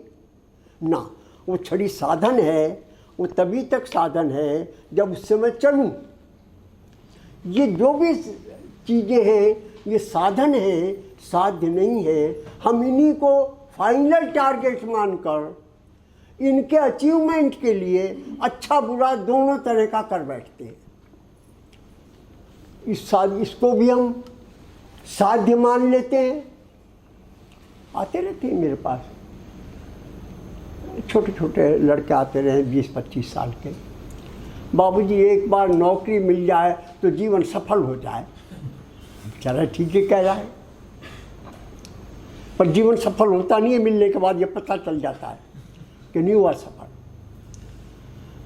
ना। वो छड़ी साधन है, वो तभी तक साधन है जब उससे मैं चलूँ। ये जो भी चीज़ें हैं ये साधन है, साध्य नहीं है। हम इन्हीं को फाइनल टारगेट मानकर इनके अचीवमेंट के लिए अच्छा बुरा दोनों तरह का कर बैठते हैं। इसको भी हम साध्य मान लेते हैं। आते रहते हैं मेरे पास छोटे छोटे लड़के, आते रहे 20-25 साल के। बाबूजी एक बार नौकरी मिल जाए तो जीवन सफल हो जाए। चला ठीक है कह रहा है, पर जीवन सफल होता नहीं है। मिलने के बाद ये पता चल जाता है कि नहीं हुआ सफल।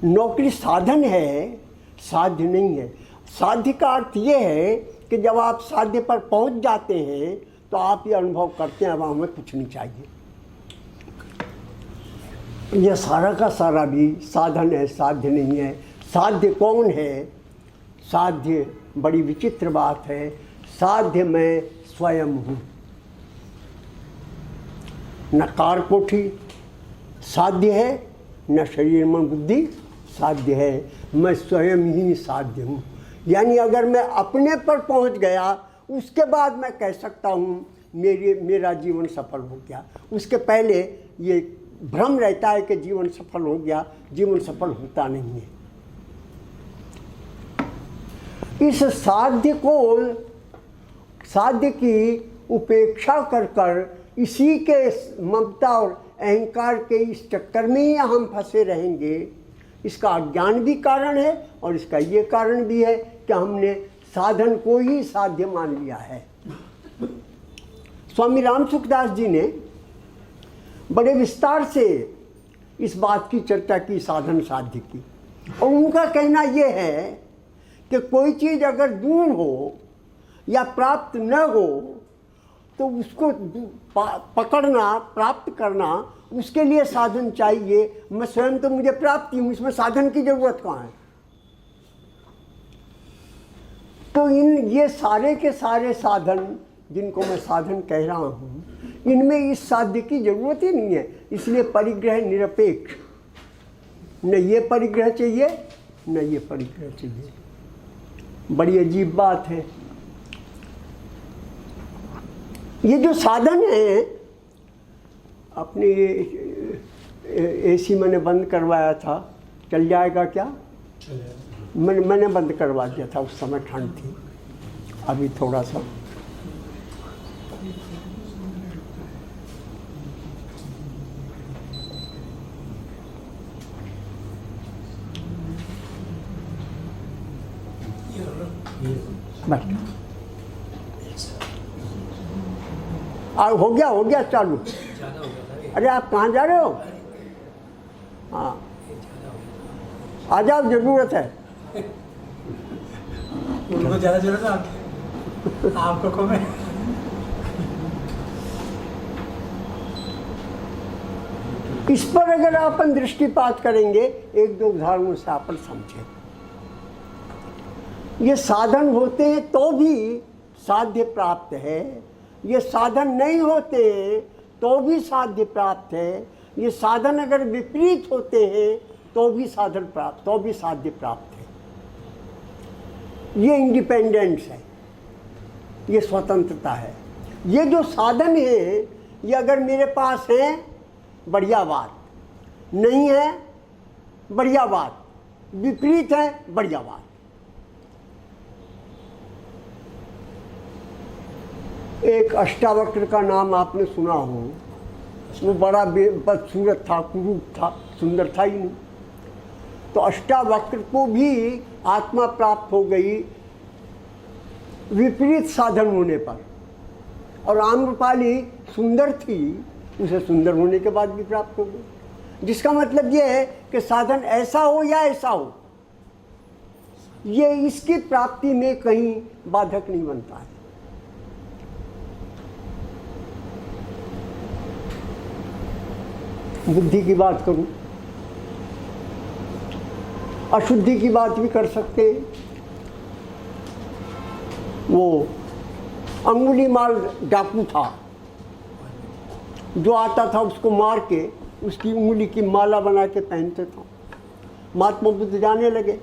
नौकरी साधन है, साध्य नहीं है। साध्य का अर्थ ये है कि जब आप साध्य पर पहुंच जाते हैं तो आप ये अनुभव करते हैं अब हमें कुछ नहीं चाहिए। यह सारा का सारा भी साधन है, साध्य नहीं है। साध्य कौन है? साध्य बड़ी विचित्र बात है। साध्य मैं स्वयं हूँ। न कार कोठी साध्य है, न शरीर मन बुद्धि साध्य है, मैं स्वयं ही साध्य हूँ। यानी अगर मैं अपने पर पहुँच गया, उसके बाद मैं कह सकता हूँ मेरा जीवन सफल हो गया। उसके पहले ये भ्रम रहता है कि जीवन सफल हो गया। जीवन सफल होता नहीं है। इस साध्य की उपेक्षा कर इसी के ममता और अहंकार के इस चक्कर में ही हम फंसे रहेंगे इसका अज्ञान भी कारण है और इसका ये कारण भी है कि हमने साधन को ही साध्य मान लिया है। स्वामी राम सुखदास जी ने बड़े विस्तार से इस बात की चर्चा की, साधन साध्य की, और उनका कहना यह है कि कोई चीज़ अगर दूर हो या प्राप्त न हो तो उसको पकड़ना, प्राप्त करना, उसके लिए साधन चाहिए। मैं स्वयं तो मुझे प्राप्ति हूँ, इसमें साधन की जरूरत कहाँ है? तो ये सारे के सारे साधन जिनको मैं साधन कह रहा हूँ, इनमें इस साध्य की जरूरत ही नहीं है। इसलिए परिग्रह निरपेक्ष, न ये परिग्रह चाहिए न ये परिग्रह चाहिए। बड़ी अजीब बात है। ये जो साधन है, अपने एसी मैंने बंद करवाया था, चल जाएगा क्या? मैंने बंद करवा दिया था, उस समय ठंड थी। अभी थोड़ा सा बस हो गया चालू। अरे आप कहाँ जा रहे हो? हाँ आ जाओ, जरूरत है। उनको ज़्यादा जरूरत है आपको कम है। इस पर अगर अपन दृष्टिपात करेंगे, एक दो उदाहरणों से अपन समझें। ये साधन होते हैं तो भी साध्य प्राप्त है, ये साधन नहीं होते तो भी साध्य प्राप्त है, ये साधन अगर विपरीत होते हैं तो भी साधन प्राप्त, तो भी साध्य प्राप्त है। ये इंडिपेंडेंस है, ये स्वतंत्रता है। ये जो साधन है, ये अगर मेरे पास है बढ़िया बात, नहीं है बढ़िया बात, विपरीत है बढ़िया बात। एक अष्टावक्र का नाम आपने सुना हो, वो बड़ा बदसूरत था, कुरूप था, सुंदर था ही नहीं। तो अष्टावक्र को भी आत्मा प्राप्त हो गई विपरीत साधन होने पर, और आम्रपाली सुंदर थी, उसे सुंदर होने के बाद भी प्राप्त हो गई। जिसका मतलब ये है कि साधन ऐसा हो या ऐसा हो, ये इसकी प्राप्ति में कहीं बाधक नहीं बनता है। बुद्धि की बात करूं, अशुद्धि की बात भी कर सकते हैं। वो अंगुलीमाल डाकू था, जो आता था उसको मार के उसकी उंगली की माला बना के पहनते था। महात्मा बुद्ध जाने लगे,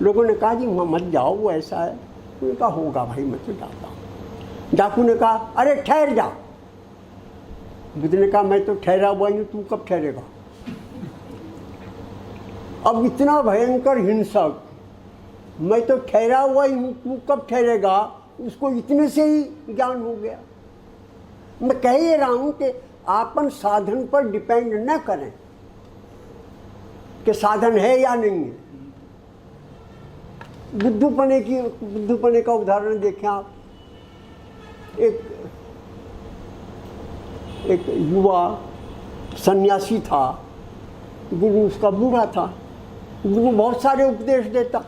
लोगों ने कहा जी वहाँ मत जाओ, वो ऐसा है। उन्होंने कहा होगा भाई, मैं तो जाता हूँ। डाकू ने कहा अरे ठहर जा। बुद्ध ने कहा मैं तो ठहरा हुआ ही हूँ, तू कब ठहरेगा? अब इतना भयंकर हिंसक, मैं तो ठहरा हुआ ही हूँ, तू कब ठहरेगा? उसको इतने से ही ज्ञान हो गया। मैं कह ये रहा हूँ कि आपन साधन पर डिपेंड न करें कि साधन है या नहीं है। बुद्धूपने का उदाहरण देखें आप। एक युवा सन्यासी था, गुरु उसका बूढ़ा था, गुरु बहुत सारे उपदेश देता,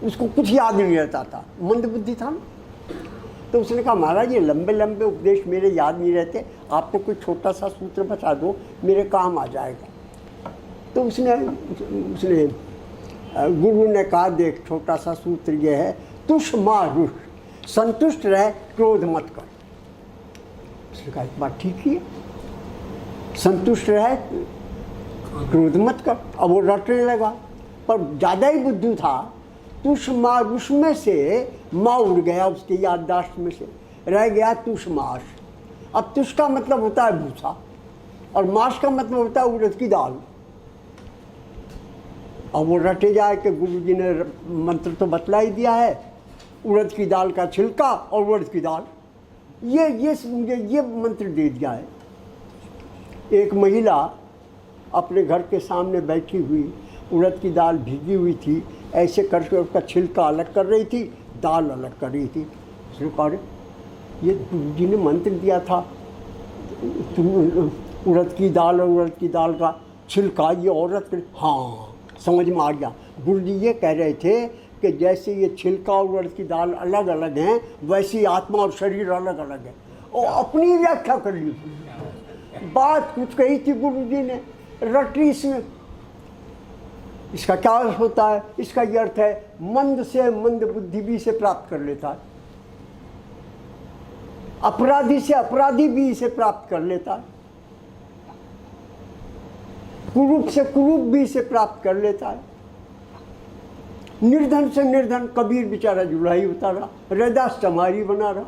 उसको कुछ याद नहीं रहता था, मंद बुद्धि था ना। तो उसने कहा महाराज ये लंबे लंबे उपदेश मेरे याद नहीं रहते, आप तो कोई छोटा सा सूत्र बता दो, मेरे काम आ जाएगा। तो उसने गुरु ने कहा देख छोटा सा सूत्र ये है, तुष मा रुष, संतुष्ट रह, क्रोध मत कर। उसने कहा एक बात ठीक ही है, संतुष्ट रहे, क्रोध मत कर। अब वो रटने लगा, पर ज़्यादा ही बुद्धू था। तुष मा रुष में से माँ उड़ गया, उसके याददाश्त में से रह गया तुष माश। अब तुष का मतलब होता है भूसा, और माश का मतलब होता है उड़द की दाल। अब वो रटे जाए कि गुरुजी ने मंत्र तो बतला ही दिया है, उड़द की दाल का छिलका और उड़द की दाल, ये मंत्र दे दिया है। एक महिला अपने घर के सामने बैठी हुई, उड़द की दाल भीगी हुई थी, ऐसे करके उसका छिलका अलग कर रही थी, दाल अलग कर रही थी। उसने कहा ये गुरु जी ने मंत्र दिया था, तुम उड़द की दाल और उड़द की दाल का छिलका ये औरत कर। हाँ, समझ में आ गया। गुरु जी ये कह रहे थे कि जैसे ये छिलका और उड़द की दाल अलग अलग हैं, वैसी आत्मा और शरीर अलग अलग है। और अपनी व्याख्या कर ली, बात कुछ कही थी गुरु जी ने, रटी इसमें। इसका क्या अर्थ होता है? इसका ये अर्थ है मंद से मंद बुद्धि भी इसे प्राप्त कर लेता है, अपराधी से अपराधी भी इसे प्राप्त कर लेता है, कुरूप से कुरूप भी इसे प्राप्त कर लेता है, निर्धन से निर्धन। कबीर बेचारा जुलाही होता रहा, रैदास चमारी बना रहा।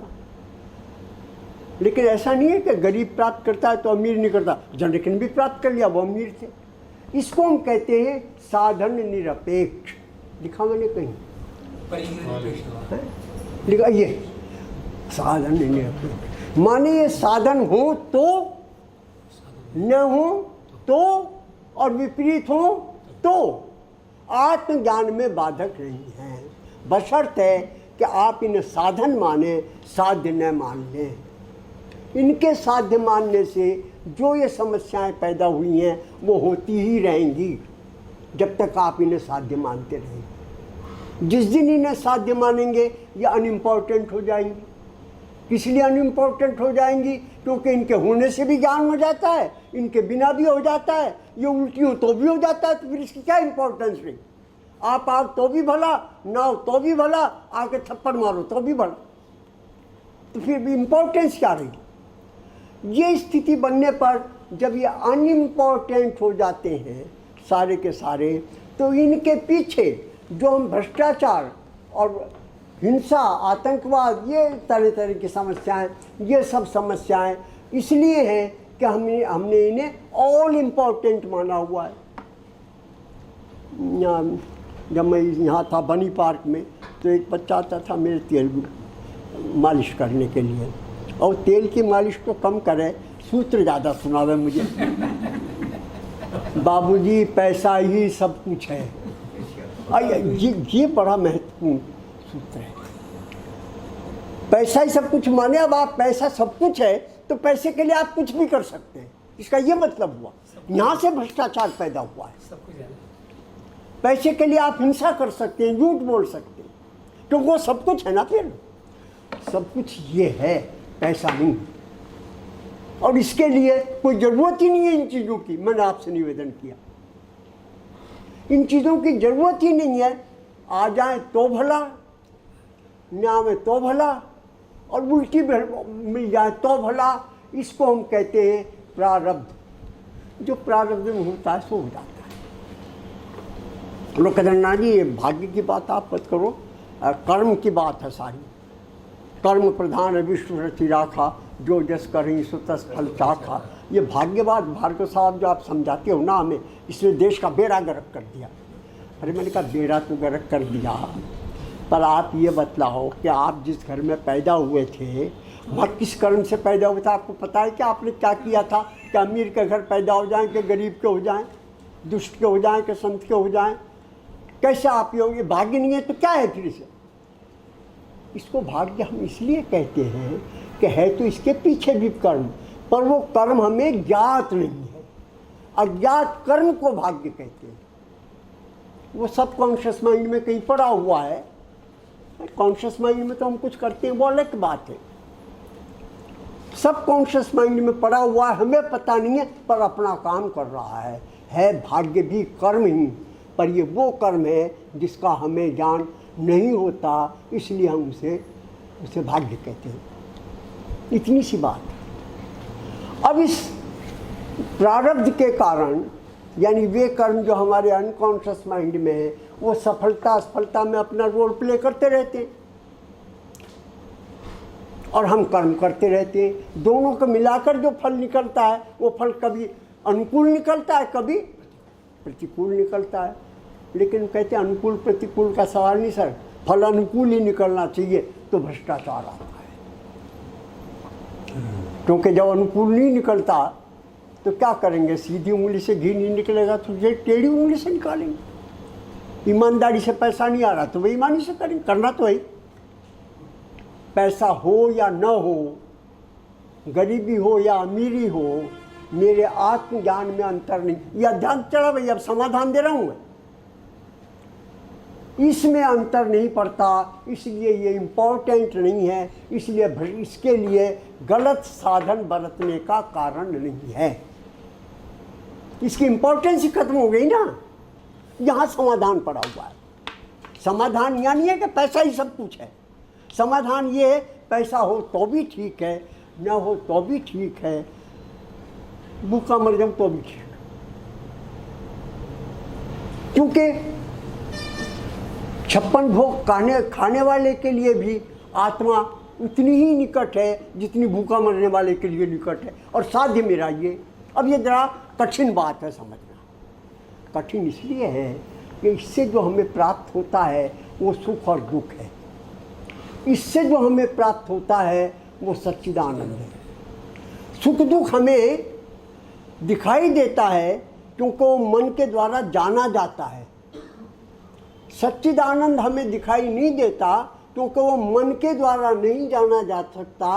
लेकिन ऐसा नहीं है कि गरीब प्राप्त करता है तो अमीर नहीं करता। जनरेशन भी प्राप्त कर लिया, वो अमीर थे। इसको हम कहते हैं साधन निरपेक्ष। लिखा मैंने कहीं, लिखा ये साधन निरपेक्ष, माने ये साधन हो तो, न हो तो, और विपरीत हो तो आत्मज्ञान में बाधक नहीं है, बशर्ते कि आप इन्हें साधन माने, साध्य न मान लें। इनके साध्य मानने से जो ये समस्याएं पैदा हुई हैं वो होती ही रहेंगी जब तक आप इन्हें साध्य मानते रहेंगे। जिस दिन इन्हें साध्य मानेंगे ये अनइम्पॉर्टेंट हो जाएंगी। किस लिए अनइम्पॉर्टेंट हो जाएंगी? क्योंकि इनके होने से भी ज्ञान हो जाता है, इनके बिना भी हो जाता है, ये उल्टी हो तो भी हो जाता है, तो फिर इसकी क्या इंपॉर्टेंस रही? आप आओ तो भी भला, ना हो तो भी भला, आके थप्पड़ मारो तो भी भला, तो फिर भी इम्पोर्टेंस क्या रही? ये स्थिति बनने पर जब ये अनइम्पॉर्टेंट हो जाते हैं सारे के सारे, तो इनके पीछे जो हम भ्रष्टाचार और हिंसा, आतंकवाद, ये तरह तरह की समस्याएं, ये सब समस्याएं इसलिए हैं कि हमने इन्हें ऑल इम्पोर्टेंट माना हुआ है। जब मैं यहाँ था बनी पार्क में, तो एक बच्चा आता था मेरे तेल मालिश करने के लिए, और तेल की मालिश तो कम करे, सूत्र ज़्यादा सुनावे मुझे। बाबूजी पैसा ही सब कुछ है। ये बड़ा महत्वपूर्ण सूत्र है। पैसा ही सब कुछ माने, अब आप पैसा सब कुछ है तो पैसे के लिए आप कुछ भी कर सकते हैं, इसका ये मतलब हुआ। यहाँ से भ्रष्टाचार पैदा हुआ है। पैसे के लिए आप हिंसा कर सकते हैं, झूठ बोल सकते हैं, क्योंकि वो सब कुछ है ना। फिर सब कुछ ये है, पैसा नहीं। और इसके लिए कोई ज़रूरत ही नहीं है इन चीज़ों की। मैंने आपसे निवेदन किया, इन चीज़ों की ज़रूरत ही नहीं है। आ जाए तो भला, न आवे तो भला, और उल्टी मिल जाए तो भला। इसको हम कहते हैं प्रारब्ध। जो प्रारब्ध में होता है सो हो जाता है। लोग कहते हैं ना जी ये भाग्य की बात आप मत करो, कर्म की बात है सारी। कर्म प्रधान है विष्णु रचि राखा, जो जस करें सो तस फल चाखा। ये भाग्यवाद भार्गव साहब जो आप समझाते हो ना हमें, इसने देश का बेड़ा गर्क कर दिया। अरे मैंने कहा बेड़ा तो गर्क कर दिया, पर आप ये बतलाओ कि आप जिस घर में पैदा हुए थे वहाँ किस कर्म से पैदा हुआ था? आपको पता है कि आपने क्या किया था? कि अमीर के घर पैदा हो जाएं, कि गरीब के हो जाएं, दुष्ट के हो जाएं, कि संत के हो जाएं? कैसे आप ये भाग्य नहीं है तो क्या है फिर इसे? इसको भाग्य हम इसलिए कहते हैं कि है तो इसके पीछे भी कर्म, पर वो कर्म हमें ज्ञात नहीं है। अज्ञात कर्म को भाग्य कहते हैं। वो सब कॉन्शियस माइंड में कहीं पड़ा हुआ है। कॉन्शियस माइंड में तो हम कुछ करते हैं, वो अलग बात है। सब कॉन्शियस माइंड में पड़ा हुआ है, हमें पता नहीं है, पर अपना काम कर रहा है भाग्य भी कर्म ही, पर ये वो कर्म है जिसका हमें ज्ञान नहीं होता, इसलिए हम उसे भाग्य कहते हैं। इतनी सी बात। अब इस प्रारब्ध के कारण, यानी वे कर्म जो हमारे अनकॉन्शियस माइंड में है, वो सफलता असफलता में अपना रोल प्ले करते रहते हैं, और हम कर्म करते रहते हैं। दोनों को मिलाकर जो फल निकलता है, वो फल कभी अनुकूल निकलता है, कभी प्रतिकूल निकलता है। लेकिन कहते हैं अनुकूल प्रतिकूल का सवाल नहीं सर, फल अनुकूल ही निकलना चाहिए, तो भ्रष्टाचार आता है। क्योंकि जब अनुकूल नहीं निकलता तो क्या करेंगे? सीधी उंगली से घी नहीं निकलेगा तो ये टेढ़ी उंगली से निकालेंगे। ईमानदारी से पैसा नहीं आ रहा तो बेईमानी से करेंगे, करना तो है। पैसा हो या न हो, गरीबी हो या अमीरी हो, मेरे आत्मज्ञान में अंतर नहीं। यह ध्यान चला भाई, अब समाधान दे रहा हूं मैं, इसमें अंतर नहीं पड़ता, इसलिए ये इम्पोर्टेंट नहीं है, इसलिए इसके लिए गलत साधन बरतने का कारण नहीं है। इसकी इम्पोर्टेंस ही खत्म हो गई ना, यहाँ समाधान पड़ा हुआ है। समाधान यहाँ नहीं है कि पैसा ही सब कुछ है। समाधान ये है, पैसा हो तो भी ठीक है, न हो तो भी ठीक है, भूखा मर जाऊं तो भी ठीक है। क्योंकि 56 भोग खाने वाले के लिए भी आत्मा उतनी ही निकट है जितनी भूखा मरने वाले के लिए निकट है, और साध्य मेरा ये। अब ये जरा कठिन बात है समझना। कठिन इसलिए है कि इससे जो हमें प्राप्त होता है वो सुख और दुख है। इससे जो हमें प्राप्त होता है वो सच्चिदानंद है। सुख दुख हमें दिखाई देता है क्योंकि वो मन के द्वारा जाना जाता है। सच्चिदानंद हमें दिखाई नहीं देता क्योंकि वो मन के द्वारा नहीं जाना जा सकता,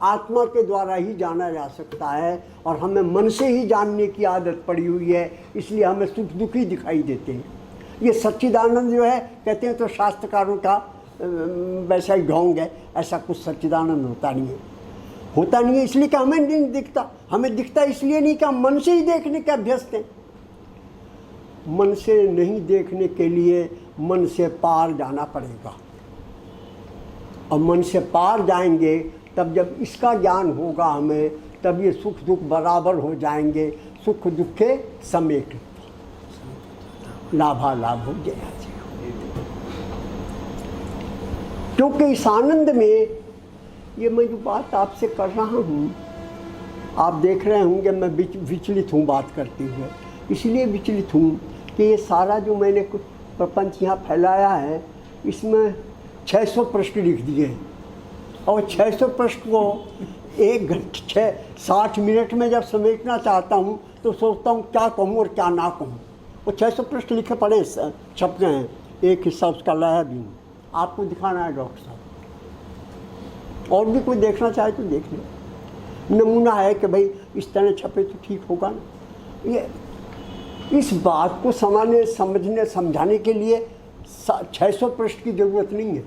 आत्मा के द्वारा ही जाना जा सकता है, और हमें मन से ही जानने की आदत पड़ी हुई है, इसलिए हमें सुख दुख ही दिखाई देते हैं। ये सच्चिदानंद जो है, कहते हैं तो शास्त्रकारों का वैसा ही ढोंग है, ऐसा कुछ सच्चिदानंद होता नहीं है। होता नहीं है इसलिए कि हमें नहीं दिखता, हमें दिखता इसलिए नहीं कि हम मन से ही देखने के अभ्यस्त हैं। मन से नहीं देखने के लिए मन से पार जाना पड़ेगा, और मन से पार जाएंगे तब जब इसका ज्ञान होगा हमें, तब ये सुख दुख बराबर हो जाएंगे। सुख दुख के समेत लाभालाभ हो जाएगा। क्योंकि इस आनंद में, ये मैं जो बात आपसे कर रहा हूँ, आप देख रहे होंगे मैं विचलित हूँ बात करते हुए। इसलिए विचलित हूँ कि ये सारा जो मैंने कुछ प्रपंच यहाँ फैलाया है, इसमें 600 प्रश्न लिख दिए हैं, और 600 प्रश्न को 1 घंटे 60 मिनट में जब समेटना चाहता हूँ तो सोचता हूँ क्या कहूँ और क्या ना कहूँ। वो 600 प्रश्न लिखे पड़े छप गए हैं, एक हिस्सा उसका लाया भी हूँ, आपको दिखाना है डॉक्टर साहब, और भी कोई देखना चाहे तो देख ले। नमूना है कि भाई इस तरह छपे तो ठीक होगा ना। ये इस बात को समझने समझाने के लिए 600 प्रश्न की ज़रूरत नहीं है,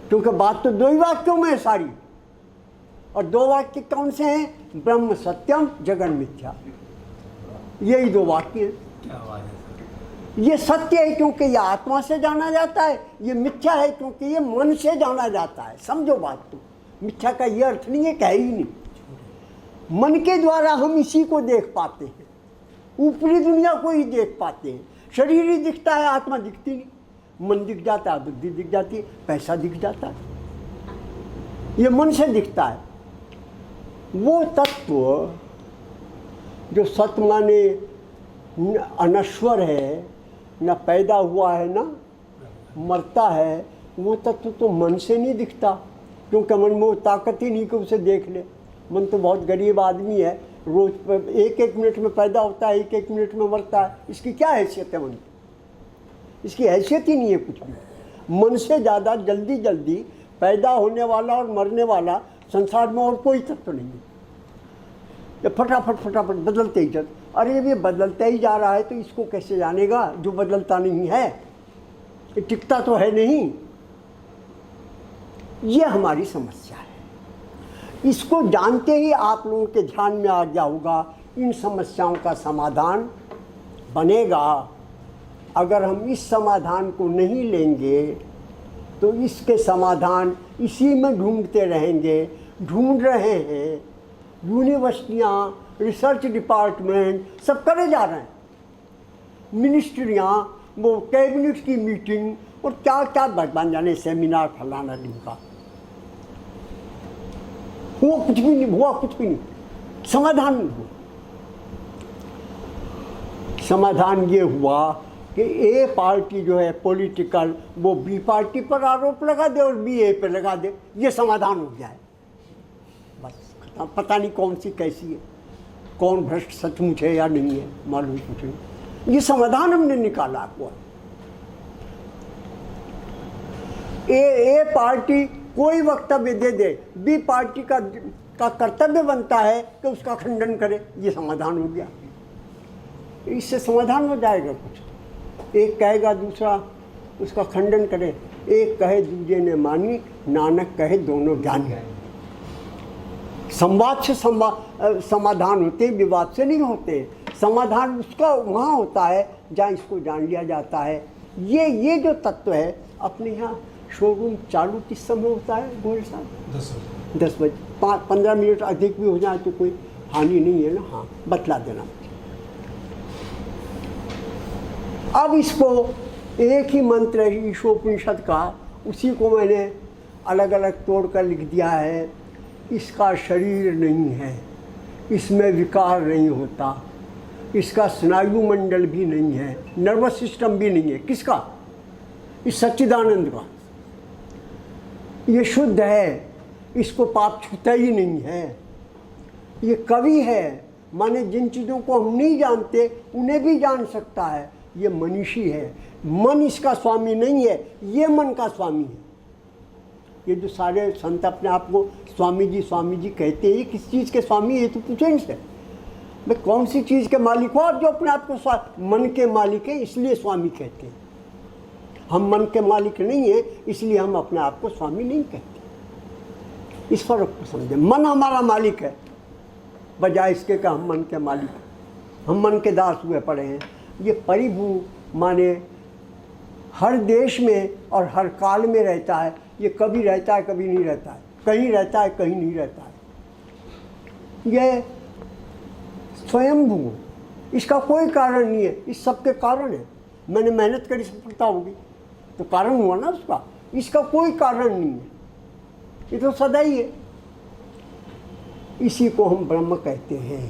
क्योंकि बात तो 2 ही वाक्यों में है सारी, और 2 वाक्य कौन से हैं? ब्रह्म सत्यम जगन मिथ्या, यही 2 वाक्य हैं। ये सत्य है क्योंकि ये आत्मा से जाना जाता है, ये मिथ्या है क्योंकि ये मन से जाना जाता है। समझो बात तो, मिथ्या का ये अर्थ नहीं है कि है ही नहीं। मन के द्वारा हम इसी को देख पाते हैं, ऊपरी दुनिया को ही देख पाते हैं। शरीर ही दिखता है, आत्मा दिखती नहीं। मन दिख जाता है, बुद्धि दिख जाती है, पैसा दिख जाता है, ये मन से दिखता है। वो तत्व जो सत माने अनश्वर है, न पैदा हुआ है न मरता है, वो तत्व तो मन से नहीं दिखता, क्योंकि मन में वो ताकत ही नहीं कि उसे देख ले। मन तो बहुत गरीब आदमी है, रोज 1-1 मिनट में पैदा होता है, 1-1 मिनट में मरता है। इसकी क्या हैसियत है मन की? इसकी हैसियत ही नहीं है कुछ भी। मन से ज़्यादा जल्दी जल्दी पैदा होने वाला और मरने वाला संसार में और कोई तत्व नहीं है। ये फटाफट बदलते ही चल, अरे ये बदलता ही जा रहा है तो इसको कैसे जानेगा जो बदलता नहीं है? ये टिकता तो है नहीं। ये हमारी समस्या है। इसको जानते ही आप लोगों के ध्यान में आ गया होगा, इन समस्याओं का समाधान बनेगा। अगर हम इस समाधान को नहीं लेंगे तो इसके समाधान इसी में ढूंढते रहेंगे। ढूंढ रहे हैं, यूनिवर्सिटियाँ, रिसर्च डिपार्टमेंट सब करे जा रहे हैं, मिनिस्ट्रियाँ, वो कैबिनेट की मीटिंग और क्या क्या भगवान जाने सेमिनार फलाना ढिमका, हुआ कुछ भी नहीं, हुआ कुछ भी नहीं, समाधान नहीं हुआ। समाधान ये हुआ कि ए पार्टी जो है पॉलिटिकल, वो बी पार्टी पर आरोप लगा दे और बी ए पे लगा दे, ये समाधान हो गया है। बस पता नहीं कौन सी कैसी है। कौन भ्रष्ट सचमुच है या नहीं है, मालूम कुछ नहीं। ये समाधान हमने निकाला आपको। ए पार्टी कोई वक्तव्य दे दे, बी पार्टी का कर्तव्य बनता है कि उसका खंडन करे, ये समाधान हो गया। इससे समाधान हो जाएगा कुछ। एक कहेगा दूसरा उसका खंडन करे, एक कहे दूजे ने मानी, नानक कहे दोनों ज्ञानी। संवाद से समाधान होते, विवाद से नहीं होते। समाधान उसका वहाँ होता है जहाँ इसको जान लिया जाता है। ये जो तत्व है अपने यहाँ शोरूम चालू किस समय होता है गोयल साहब? 10 बजे। 15 मिनट अधिक भी हो जाए तो कोई हानि नहीं है ना? हाँ, बतला देना। अब इसको एक ही मंत्र है ईशोपनिषद का, उसी को मैंने अलग अलग तोड़ कर लिख दिया है। इसका शरीर नहीं है, इसमें विकार नहीं होता, इसका स्नायु मंडल भी नहीं है, नर्वस सिस्टम भी नहीं है। किसका? इस सच्चिदानंद का। ये शुद्ध है, इसको पाप छूता ही नहीं है। ये कवि है, माने जिन चीज़ों को हम नहीं जानते उन्हें भी जान सकता है। ये मनीषी है, मन इसका स्वामी नहीं है, ये मन का स्वामी है। ये जो सारे संत अपने आप को स्वामी जी कहते हैं, ये किस चीज़ के स्वामी है? तो पूछो इनसे, भाई कौन सी चीज़ के मालिक हो आप जो अपने आप को मन के मालिक हैं, इसलिए स्वामी कहते हैं। हम मन के मालिक नहीं हैं, इसलिए हम अपने आप को स्वामी नहीं कहते। इस फर्क को समझें। मन हमारा मालिक है, बजाय इसके का हम मन के मालिक हैं। हम मन के दास हुए पड़े हैं। ये परिभू माने हर देश में और हर काल में रहता है। ये कभी रहता है, कभी नहीं रहता है, कहीं रहता है, कहीं नहीं रहता है। ये स्वयंभू, इसका कोई कारण नहीं है, इस सब के कारण है। मैंने मेहनत करी, सफलता होगी तो कारण हुआ ना उसका। इसका कोई कारण नहीं है, ये तो सदा ही है। इसी को हम ब्रह्म कहते हैं।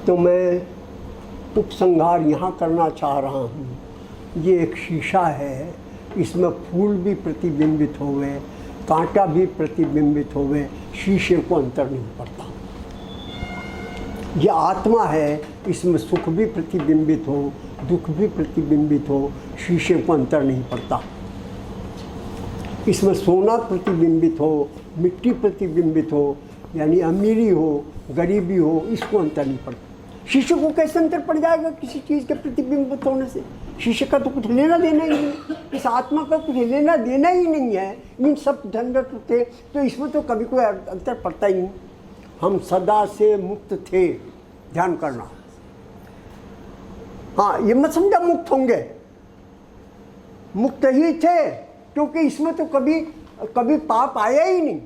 तो मैं उपसंहार यहाँ करना चाह रहा हूँ। ये एक शीशा है, इसमें फूल भी प्रतिबिंबित होवे, कांटा भी प्रतिबिंबित होवे, शीशे को अंतर नहीं पड़ता। ये आत्मा है, इसमें सुख भी प्रतिबिंबित हो, दुख भी प्रतिबिंबित हो, शीशे को अंतर नहीं पड़ता। इसमें सोना प्रतिबिंबित हो, मिट्टी प्रतिबिंबित हो, यानी अमीरी हो, गरीबी हो, इसको अंतर नहीं पड़ता। शीशे को कैसे अंतर पड़ जाएगा किसी चीज़ के प्रतिबिंबित होने से? शीशे का तो कुछ लेना देना ही नहीं, इस आत्मा का कुछ लेना देना ही नहीं है। इन सब झंझट थे तो इसमें तो कभी कोई अंतर पड़ता ही नहीं। हम सदा से मुक्त थे, ध्यान करना। हाँ, ये मत समझा मुक्त होंगे, मुक्त ही थे, क्योंकि इसमें तो कभी पाप आया ही नहीं,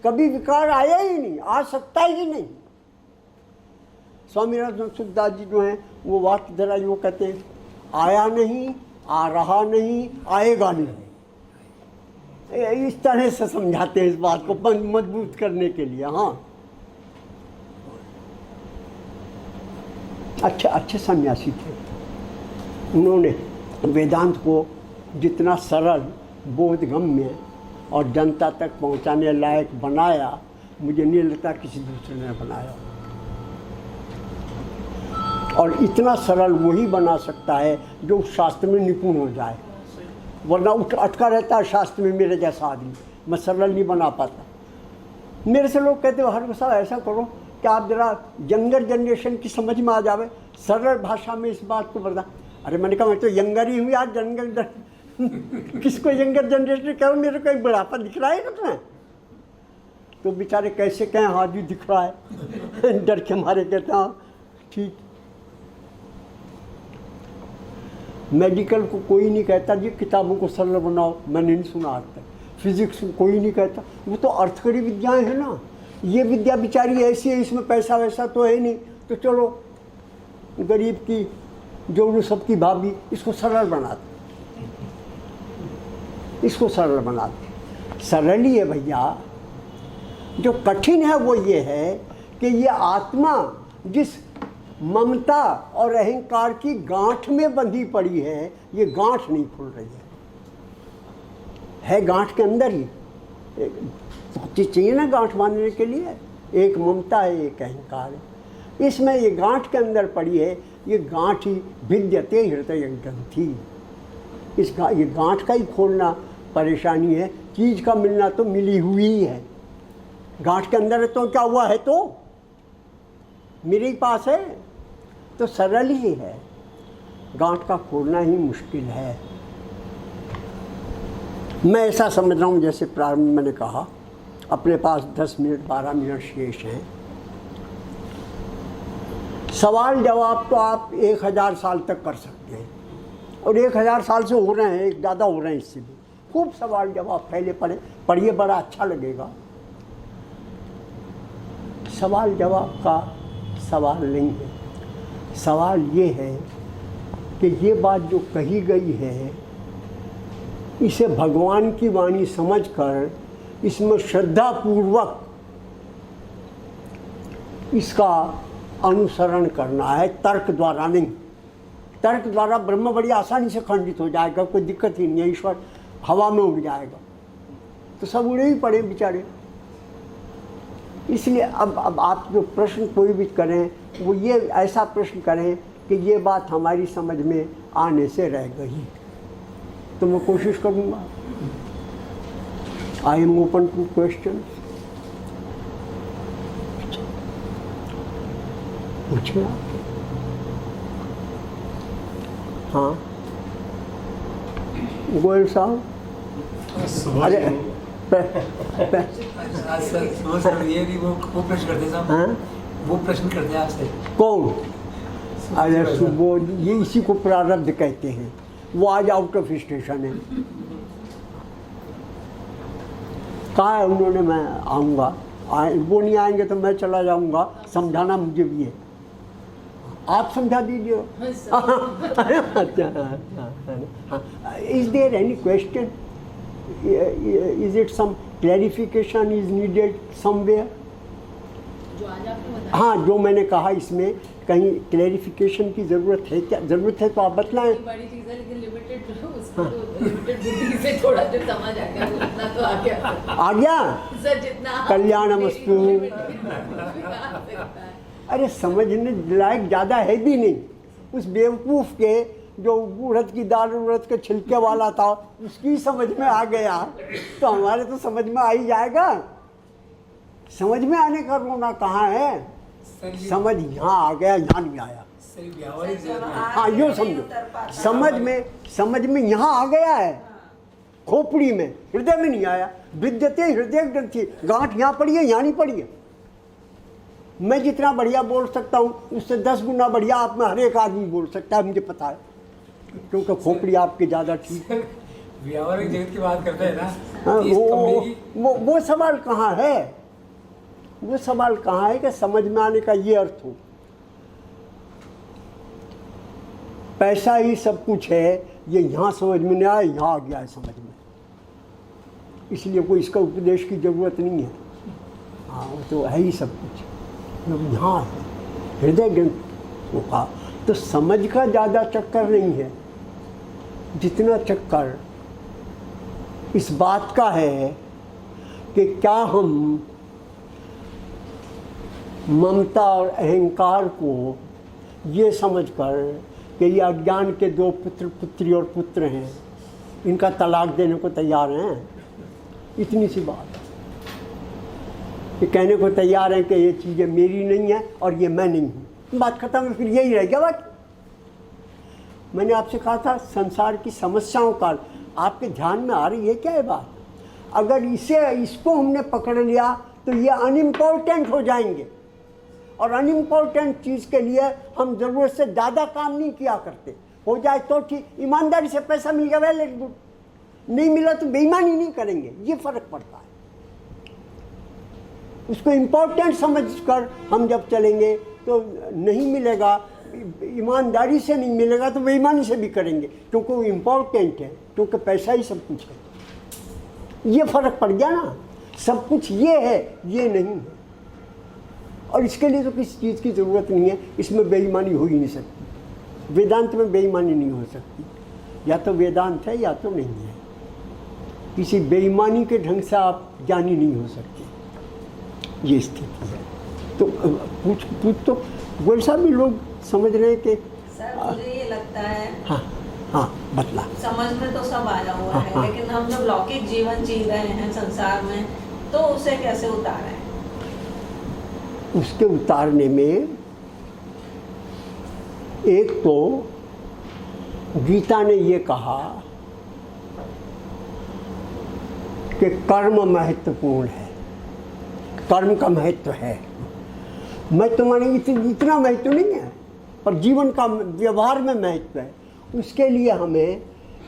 कभी विकार आया ही नहीं, आ सकता ही नहीं। स्वामी राम सुखदास जी जो हैं वो वाक्य जरा वो कहते हैं, आया नहीं, आ रहा नहीं, आएगा नहीं। इस तरह से समझाते हैं इस बात को मजबूत करने के लिए। हाँ, अच्छे सन्यासी थे। उन्होंने वेदांत को जितना सरल, बोधगम्य और जनता तक पहुंचाने लायक बनाया, मुझे नहीं लगता किसी दूसरे ने बनाया। और इतना सरल वही बना सकता है जो उस शास्त्र में निपुण हो जाए, वरना अटका रहता है शास्त्र में। मेरे जैसा आदमी मैं सरल नहीं बना पाता। मेरे से लोग कहते हो हर साहब ऐसा करो कि आप जरा यंगर जनरेशन की समझ में आ जावे, सरल भाषा में इस बात को बता। अरे मैंने कहा मैं तो यंगर ही हूँ यार, किसको यंगर जनरेशन कहो? मेरे को एक बुढ़ापा दिख रहा है ना तुम्हें? तो बेचारे कैसे कहें हाँ जी दिख रहा है, डर के मारे कहते हाँ ठीक। मेडिकल को कोई नहीं कहता जी किताबों को सरल बनाओ, मैंने नहीं सुना आज तक। फिजिक्स को कोई नहीं कहता, वो तो अर्थकरी विद्याएं हैं ना। ये विद्या बेचारी ऐसी है, इसमें पैसा वैसा तो है नहीं, तो चलो गरीब की जो सबकी भाभी, इसको सरल बना दो, इसको सरल बना दो। सरल ही है भैया। जो कठिन है वो ये है कि ये आत्मा जिस ममता और अहंकार की गांठ में बंधी पड़ी है, ये गांठ नहीं खुल रही है गांठ के अंदर ही। तो चीज़ चाहिए ना गांठ बांधने के लिए, एक ममता है, एक अहंकार है। इसमें ये गांठ के अंदर पड़ी है, ये गांठ ही भिद्यते हृदय ग्रंथि। ये गांठ का ही खोलना परेशानी है। चीज़ का मिलना तो मिली हुई है, गांठ के अंदर है तो क्या हुआ है, तो मेरे ही पास है, तो सरल ही है। गांठ का खोलना ही मुश्किल है। मैं ऐसा समझ रहा हूँ, जैसे प्रारंभ में मैंने कहा, अपने पास 10 मिनट 12 मिनट शेष हैं। सवाल जवाब तो आप 1000 साल तक कर सकते हैं, और 1000 साल से हो रहे हैं, ज़्यादा हो रहे हैं इससे भी। खूब सवाल जवाब पहले पढ़िए, बड़ा अच्छा लगेगा। सवाल जवाब का सवाल नहीं है, सवाल ये है कि ये बात जो कही गई है, इसे भगवान की वाणी समझकर इसमें श्रद्धापूर्वक इसका अनुसरण करना है, तर्क द्वारा नहीं। तर्क द्वारा ब्रह्म बड़ी आसानी से खंडित हो जाएगा, कोई दिक्कत ही नहीं है, ईश्वर हवा में उड़ जाएगा, तो सब उड़े ही पड़े बेचारे। इसलिए अब आप जो प्रश्न कोई भी करें, वो ये ऐसा प्रश्न करें कि ये बात हमारी समझ में आने से रह गई, तो मैं कोशिश करूँगा। I am open to question. पूछिए आप। हाँ गोयल साहब। अरे सर ये नहीं, वो प्रश्न करते साहब। हाँ? वो प्रश्न करते हैं आपसे। कौन? अरे सुबोध, ये इसी को प्रारब्ध कहते हैं। वो आज आउट ऑफ स्टेशन है। कहा है उन्होंने मैं आऊँगा, वो नहीं आएंगे तो मैं चला जाऊँगा। समझाना मुझे भी है, आप समझा दीजिए। Is there any question? Is it some clarification is needed somewhere? हाँ, जो मैंने कहा इसमें कहीं क्लैरिफिकेशन की ज़रूरत है क्या? ज़रूरत है तो आप बतलाएं। बड़ी चीज़ है, लेकिन लिमिटेड बुद्धि से थोड़ा जो समझ आ गया उतना तो आ गया। आ गया सर, जितना कल्याणमस्तु। अरे समझने लायक ज़्यादा है भी नहीं। उस बेवकूफ़ के जो उड़द की दाल उड़द के छिलके वाला था, उसकी समझ में आ गया, तो हमारे तो समझ में आ ही जाएगा। समझ में आने का रोना कहाँ है? समझ यहाँ आ गया, यहाँ नहीं आया। हाँ, यूँ समझो, समझ में यहाँ आ गया है, खोपड़ी में, हृदय में नहीं आया। विद्यते हृदय ग्रंथि, गांठ यहाँ पड़ी है, यहाँ नहीं पड़ी है। मैं जितना बढ़िया बोल सकता हूँ, उससे 10 गुना बढ़िया आप में हर एक आदमी बोल सकता है, मुझे पता है, क्योंकि खोपड़ी आपकी ज़्यादा ठीक है। व्यावहारिक जगत की बात करते हैं ना। हाँ, वो सवाल कहाँ है? वो सवाल कहाँ है कि समझ में आने का ये अर्थ हो। पैसा ही सब कुछ है, ये यहाँ समझ में नहीं आया, यहाँ आ गया है समझ में, इसलिए कोई इसका उपदेश की ज़रूरत नहीं है। हाँ, वो तो है ही सब कुछ, यहाँ है हृदय ग्रंथ होगा। तो समझ का ज़्यादा चक्कर नहीं है, जितना चक्कर इस बात का है कि क्या हम ममता और अहंकार को ये समझकर कि ये अज्ञान के 2 पुत्र पुत्री और पुत्र हैं, इनका तलाक देने को तैयार हैं। इतनी सी बात, ये कहने को तैयार हैं कि ये चीज़ें मेरी नहीं है और ये मैं नहीं हूँ। बात खत्म है, फिर यही रह गया बात। मैंने आपसे कहा था संसार की समस्याओं का आपके ध्यान में आ रही है क्या ये बात? अगर इसको हमने पकड़ लिया तो ये अनइम्पोर्टेंट हो जाएंगे, और अनइम्पोर्टेंट चीज़ के लिए हम ज़रूरत से ज़्यादा काम नहीं किया करते। हो जाए तो ठीक, ईमानदारी से पैसा मिल गया वेल एंड गुड, नहीं मिला तो बेईमानी नहीं करेंगे, ये फ़र्क पड़ता है। उसको इम्पोर्टेंट समझकर हम जब चलेंगे तो नहीं मिलेगा, ईमानदारी से नहीं मिलेगा तो बेईमानी से भी करेंगे, क्योंकि वो इम्पोर्टेंट है, क्योंकि पैसा ही सब कुछ है। ये फ़र्क पड़ गया ना, सब कुछ ये है, ये नहीं है। और इसके लिए तो किसी चीज़ की ज़रूरत नहीं है, इसमें बेईमानी हो ही नहीं सकती। वेदांत में बेईमानी नहीं हो सकती, या तो वेदांत है या तो नहीं है। किसी बेईमानी के ढंग से आप ज्ञानी नहीं हो सकते। ये स्थिति है। तो पूछ तो गोयल साहब भी लोग समझ रहे हैं कि सर मुझे ये लगता है, हाँ हाँ बतला, समझ में तो सब आया हुआ हाँ, है, हाँ। लेकिन हम जब लौकिक जीवन जी रहे हैं संसार में, तो उसे कैसे उतारें? उसके उतारने में एक तो गीता ने ये कहा कि कर्म महत्वपूर्ण है, कर्म का महत्व है। मैं तो माने इतना महत्व नहीं है, पर जीवन का व्यवहार में महत्व है। उसके लिए हमें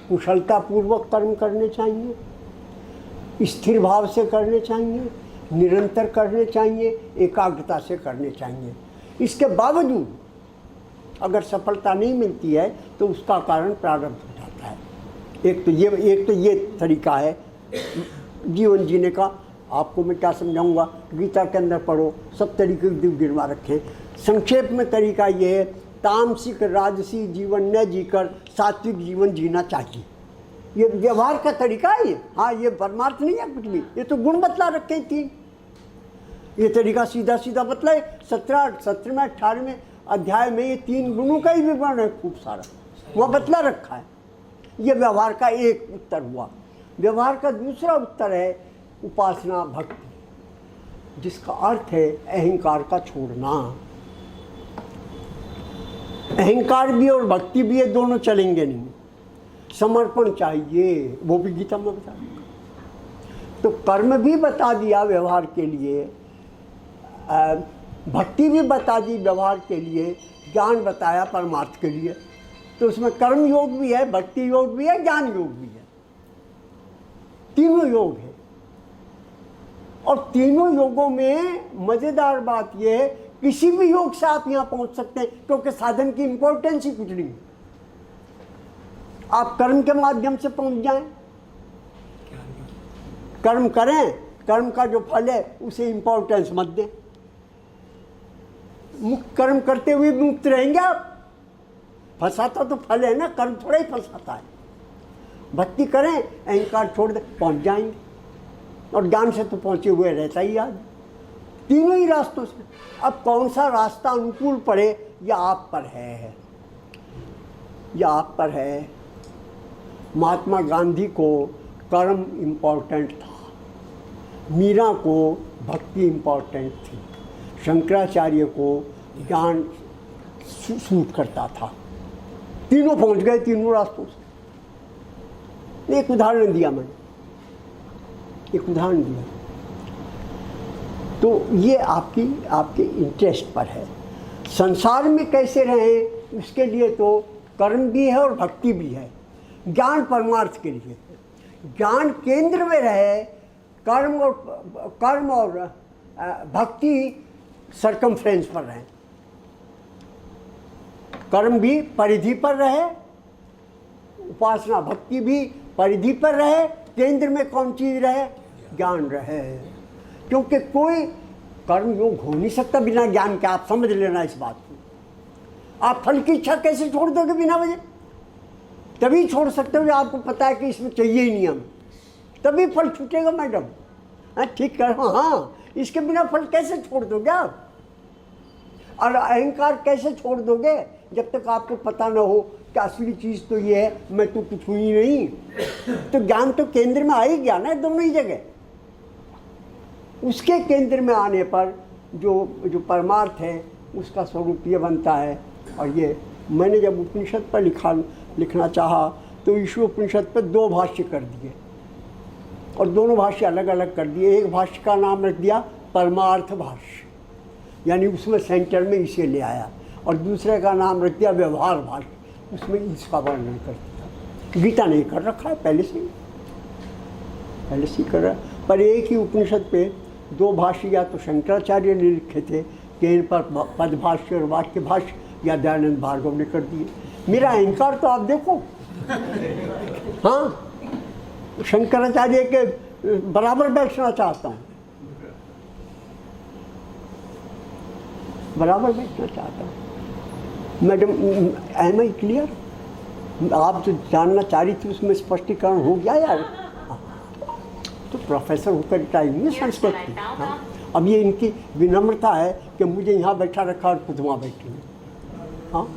कुशलतापूर्वक कर्म करने चाहिए, स्थिर भाव से करने चाहिए, निरंतर करने चाहिए, एकाग्रता से करने चाहिए। इसके बावजूद अगर सफलता नहीं मिलती है तो उसका कारण प्रारब्ध हो जाता है। एक तो ये तरीका है जीवन जीने का। आपको मैं क्या समझाऊंगा, गीता के अंदर पढ़ो, सब तरीके गिरवा रखे। संक्षेप में तरीका ये है, तामसिक राजसी जीवन न जीकर सात्विक जीवन जीना चाहिए। ये व्यवहार का तरीका है ये। हाँ, ये परमार्थ नहीं है कुछ भी, ये तो गुण बतला रखे हैं 3। ये तरीका सीधा सीधा बतला है। 17वें 18वें अध्याय में ये 3 गुणों का ही विवरण है, खूब सारा वह बतला रखा है। ये व्यवहार का एक उत्तर हुआ। व्यवहार का दूसरा उत्तर है उपासना भक्ति, जिसका अर्थ है अहंकार का छोड़ना। अहंकार भी और भक्ति भी, ये दोनों चलेंगे नहीं। समर्पण चाहिए, वो भी गीता में बता दिया। तो कर्म भी बता दिया व्यवहार के लिए, भक्ति भी बता दी व्यवहार के लिए, ज्ञान बताया परमार्थ के लिए। तो उसमें कर्म योग भी है, भक्ति योग भी है, ज्ञान योग भी है, तीनों योग है। और तीनों योगों में मज़ेदार बात यह है, किसी भी योग से आप यहाँ पहुँच सकते हैं, क्योंकि साधन की इंपॉर्टेंस ही कुछ नहीं है। आप कर्म के माध्यम से पहुँच जाएं, कर्म करें, कर्म का जो फल है उसे इंपॉर्टेंस मत दें। मुक्त कर्म करते हुए मुक्त रहेंगे आप। फंसाता तो फल है ना, कर्म थोड़ा ही फंसाता है। भक्ति करें, अहंकार छोड़ दें, पहुँच जाएंगे। और ज्ञान से तो पहुँचे हुए रहता ही आज, तीनों ही रास्तों से। अब कौन सा रास्ता अनुकूल पड़े, यह आप पर है, यह आप पर है। महात्मा गांधी को कर्म इम्पोर्टेंट था, मीरा को भक्ति इम्पोर्टेंट थी, शंकराचार्य को ज्ञान सूट करता था। तीनों पहुंच गए तीनों रास्तों से। एक उदाहरण दिया मैंने, एक उदाहरण दिया। तो ये आपके इंटरेस्ट पर है। संसार में कैसे रहें, उसके लिए तो कर्म भी है और भक्ति भी है। ज्ञान परमार्थ के लिए, ज्ञान केंद्र में रहे, कर्म और भक्ति सरकमफ्रेंस पर रहे। कर्म भी परिधि पर रहे, उपासना भक्ति भी परिधि पर रहे, केंद्र में कौन चीज रहे, ज्ञान रहे। क्योंकि कोई कर्म योग हो नहीं सकता बिना ज्ञान के। आप समझ लेना इस बात को। आप फल की इच्छा कैसे छोड़ दोगे बिना वजह? तभी छोड़ सकते हो आपको पता है कि इसमें चाहिए ही नहीं हमें, तभी फल छूटेगा मैडम। हाँ ठीक कर, हाँ, इसके बिना फल कैसे छोड़ दोगे आप? और अहंकार कैसे छोड़ दोगे जब तक आपको पता ना हो कि असली चीज़ तो ये है, मैं तो कुछ हुई नहीं। तो ज्ञान तो केंद्र में आ ही गया ना, दोनों ही जगह। उसके केंद्र में आने पर जो परमार्थ है उसका स्वरूप ये बनता है। और ये मैंने जब उपनिषद पर लिखना चाहा तो ईश्वर उपनिषद पर 2 भाष्य कर दिए, और दोनों भाष्य अलग अलग कर दिए। एक भाष्य का नाम रख दिया परमार्थ भाष्य, यानी उसमें सेंटर में इसे ले आया, और दूसरे का नाम रख दिया व्यवहार भाष्य, उसमें इसका वर्णन कर दिया। गीता नहीं कर रखा है पहले से ही कर रहा है। पर एक ही उपनिषद पे 2 भाष्य या तो शंकराचार्य ने लिखे थे कि इन पर पद भाष्य और वाक्य भाष्य या दयानंद भार्गव ने कर दिए। मेरा अहंकार तो आप देखो, हाँ, शंकराचार्य के बराबर बैठना चाहता हूँ, बराबर बैठना चाहता हूँ। Madam, am I clear? आप जो जानना चाह रही थी उसमें स्पष्टीकरण हो गया यार। तो प्रोफेसर होकर टाइम में संस्कृत की, हाँ, अब ये इनकी विनम्रता है कि मुझे यहाँ बैठा रखा और खुद वहाँ बैठी है। हाँ,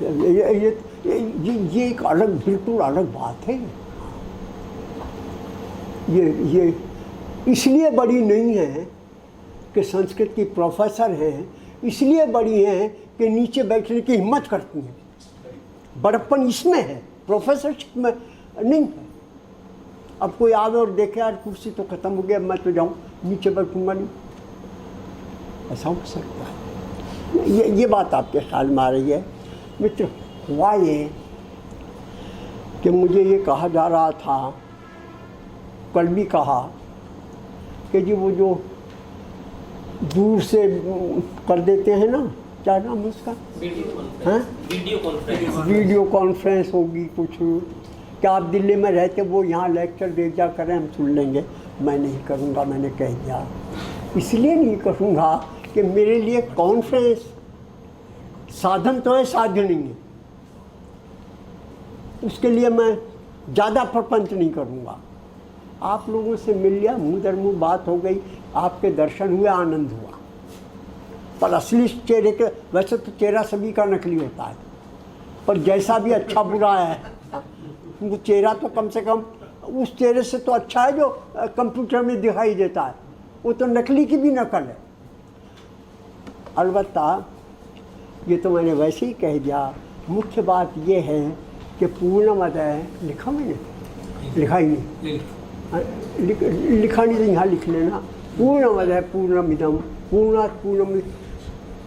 ये एक अलग, बिल्कुल अलग बात है। ये इसलिए बड़ी नहीं है कि संस्कृत की प्रोफेसर हैं, इसलिए बड़ी हैं कि नीचे बैठने की हिम्मत करती हैं। बड़प्पन इसमें है, प्रोफेसरशिप में नहीं है। अब कोई आवे और देखे यार कुर्सी तो ख़त्म हो गया, मैं तो जाऊँ, नीचे बैठूंगा नहीं, ऐसा हो सकता है। ये बात आपके ख्याल में आ रही है मित्र। हुआ ये कि मुझे ये कहा जा रहा था, कल भी कहा कि जी वो जो दूर से कर देते हैं ना, क्या नाम है उसका, वीडियो कॉन्फ्रेंस होगी कुछ, क्या आप दिल्ली में रहते वो यहाँ लेक्चर दे जा करें, हम सुन लेंगे। मैं नहीं करूँगा, मैंने कह दिया। इसलिए नहीं करूँगा कि मेरे लिए कॉन्फ्रेंस साधन तो है, साध्य नहीं है। उसके लिए मैं ज़्यादा प्रपंच नहीं करूँगा। आप लोगों से मिल लिया, मुँह दर मुँह बात हो गई, आपके दर्शन हुए, आनंद हुआ। पर असली चेहरे के, वैसे तो चेहरा सभी का नकली होता है, पर जैसा भी अच्छा बुरा है, वो चेहरा तो कम से कम उस चेहरे से तो अच्छा है जो कंप्यूटर में दिखाई देता है, वो तो नकली की भी नकल है। अलबत्ता ये तो मैंने वैसे ही कह दिया। मुख्य बात ये है कि पूर्णमदः लिखा मैंने, लिखा ही नहीं, लिखा नहीं, यहाँ लिख लेना, पूर्णमदः पूर्णमिदं पूर्णात् पूर्णमुदच्यते।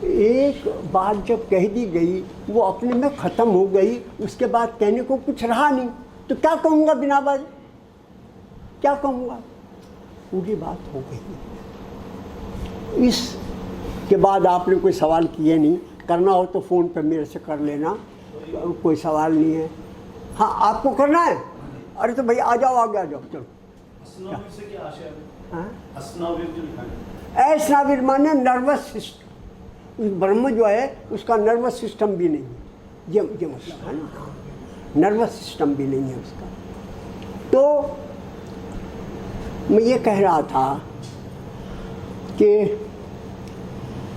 एक बात जब कह दी गई वो अपने में ख़त्म हो गई, उसके बाद कहने को कुछ रहा नहीं, तो क्या कहूँगा बिना बात, क्या कहूँगा, पूरी बात हो गई। इसके बाद आपने कोई सवाल किए नहीं, करना हो तो फ़ोन पे मेरे से कर लेना, कोई सवाल नहीं है। हाँ, आपको करना है, अरे तो भाई आ जाओ, आगे आ जाओ, चलो। अस्नाविर से क्या आशय है? हाँ? अस्नाविर जो लिखा है, अस्नाविर माने नर्वस सिस्टम। उस ब्रह्म जो है उसका नर्वस सिस्टम भी नहीं है, ये मतलब है ना, नर्वस सिस्टम भी नहीं है उसका। तो मैं ये कह रहा था कि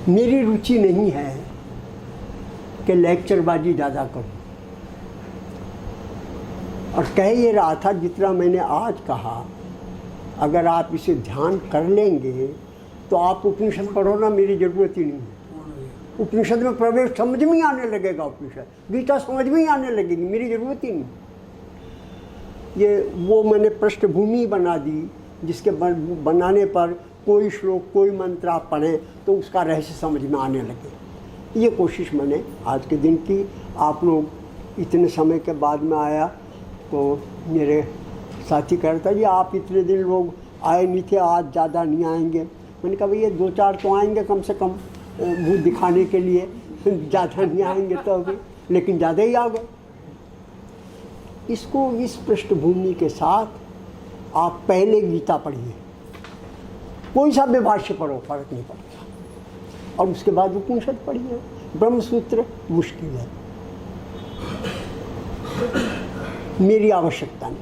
मेरी रुचि नहीं है कि लेक्चरबाजी ज़्यादा करूं, और कह ये रहा था जितना मैंने आज कहा, अगर आप इसे ध्यान कर लेंगे तो आप उपनिषद पढ़ो ना, मेरी ज़रूरत ही नहीं है। उपनिषद में प्रवेश समझ में ही आने लगेगा, उपनिषद गीता समझ में ही आने लगेगी, मेरी ज़रूरत ही नहीं। ये वो मैंने पृष्ठभूमि बना दी, जिसके बनाने पर कोई श्लोक, कोई मंत्र आप पढ़ें तो उसका रहस्य समझ में आने लगे। ये कोशिश मैंने आज के दिन की। आप लोग इतने समय के बाद में आया तो मेरे साथी कह रहा था, जी आप इतने दिन लोग आए नहीं थे, आज ज़्यादा नहीं आएंगे। मैंने कहा भैया 2-4 तो आएंगे कम से कम मुँह दिखाने के लिए, ज़्यादा नहीं आएंगे तो अभी, लेकिन ज़्यादा ही आ गए। इसको इस पृष्ठभूमि के साथ आप पहले गीता पढ़िए, कोई सा भी भाष्य पढ़ो, फर्क नहीं पड़ता, और उसके बाद उपनिषद पढ़िए। ब्रह्मसूत्र मुश्किल है, मेरी आवश्यकता नहीं।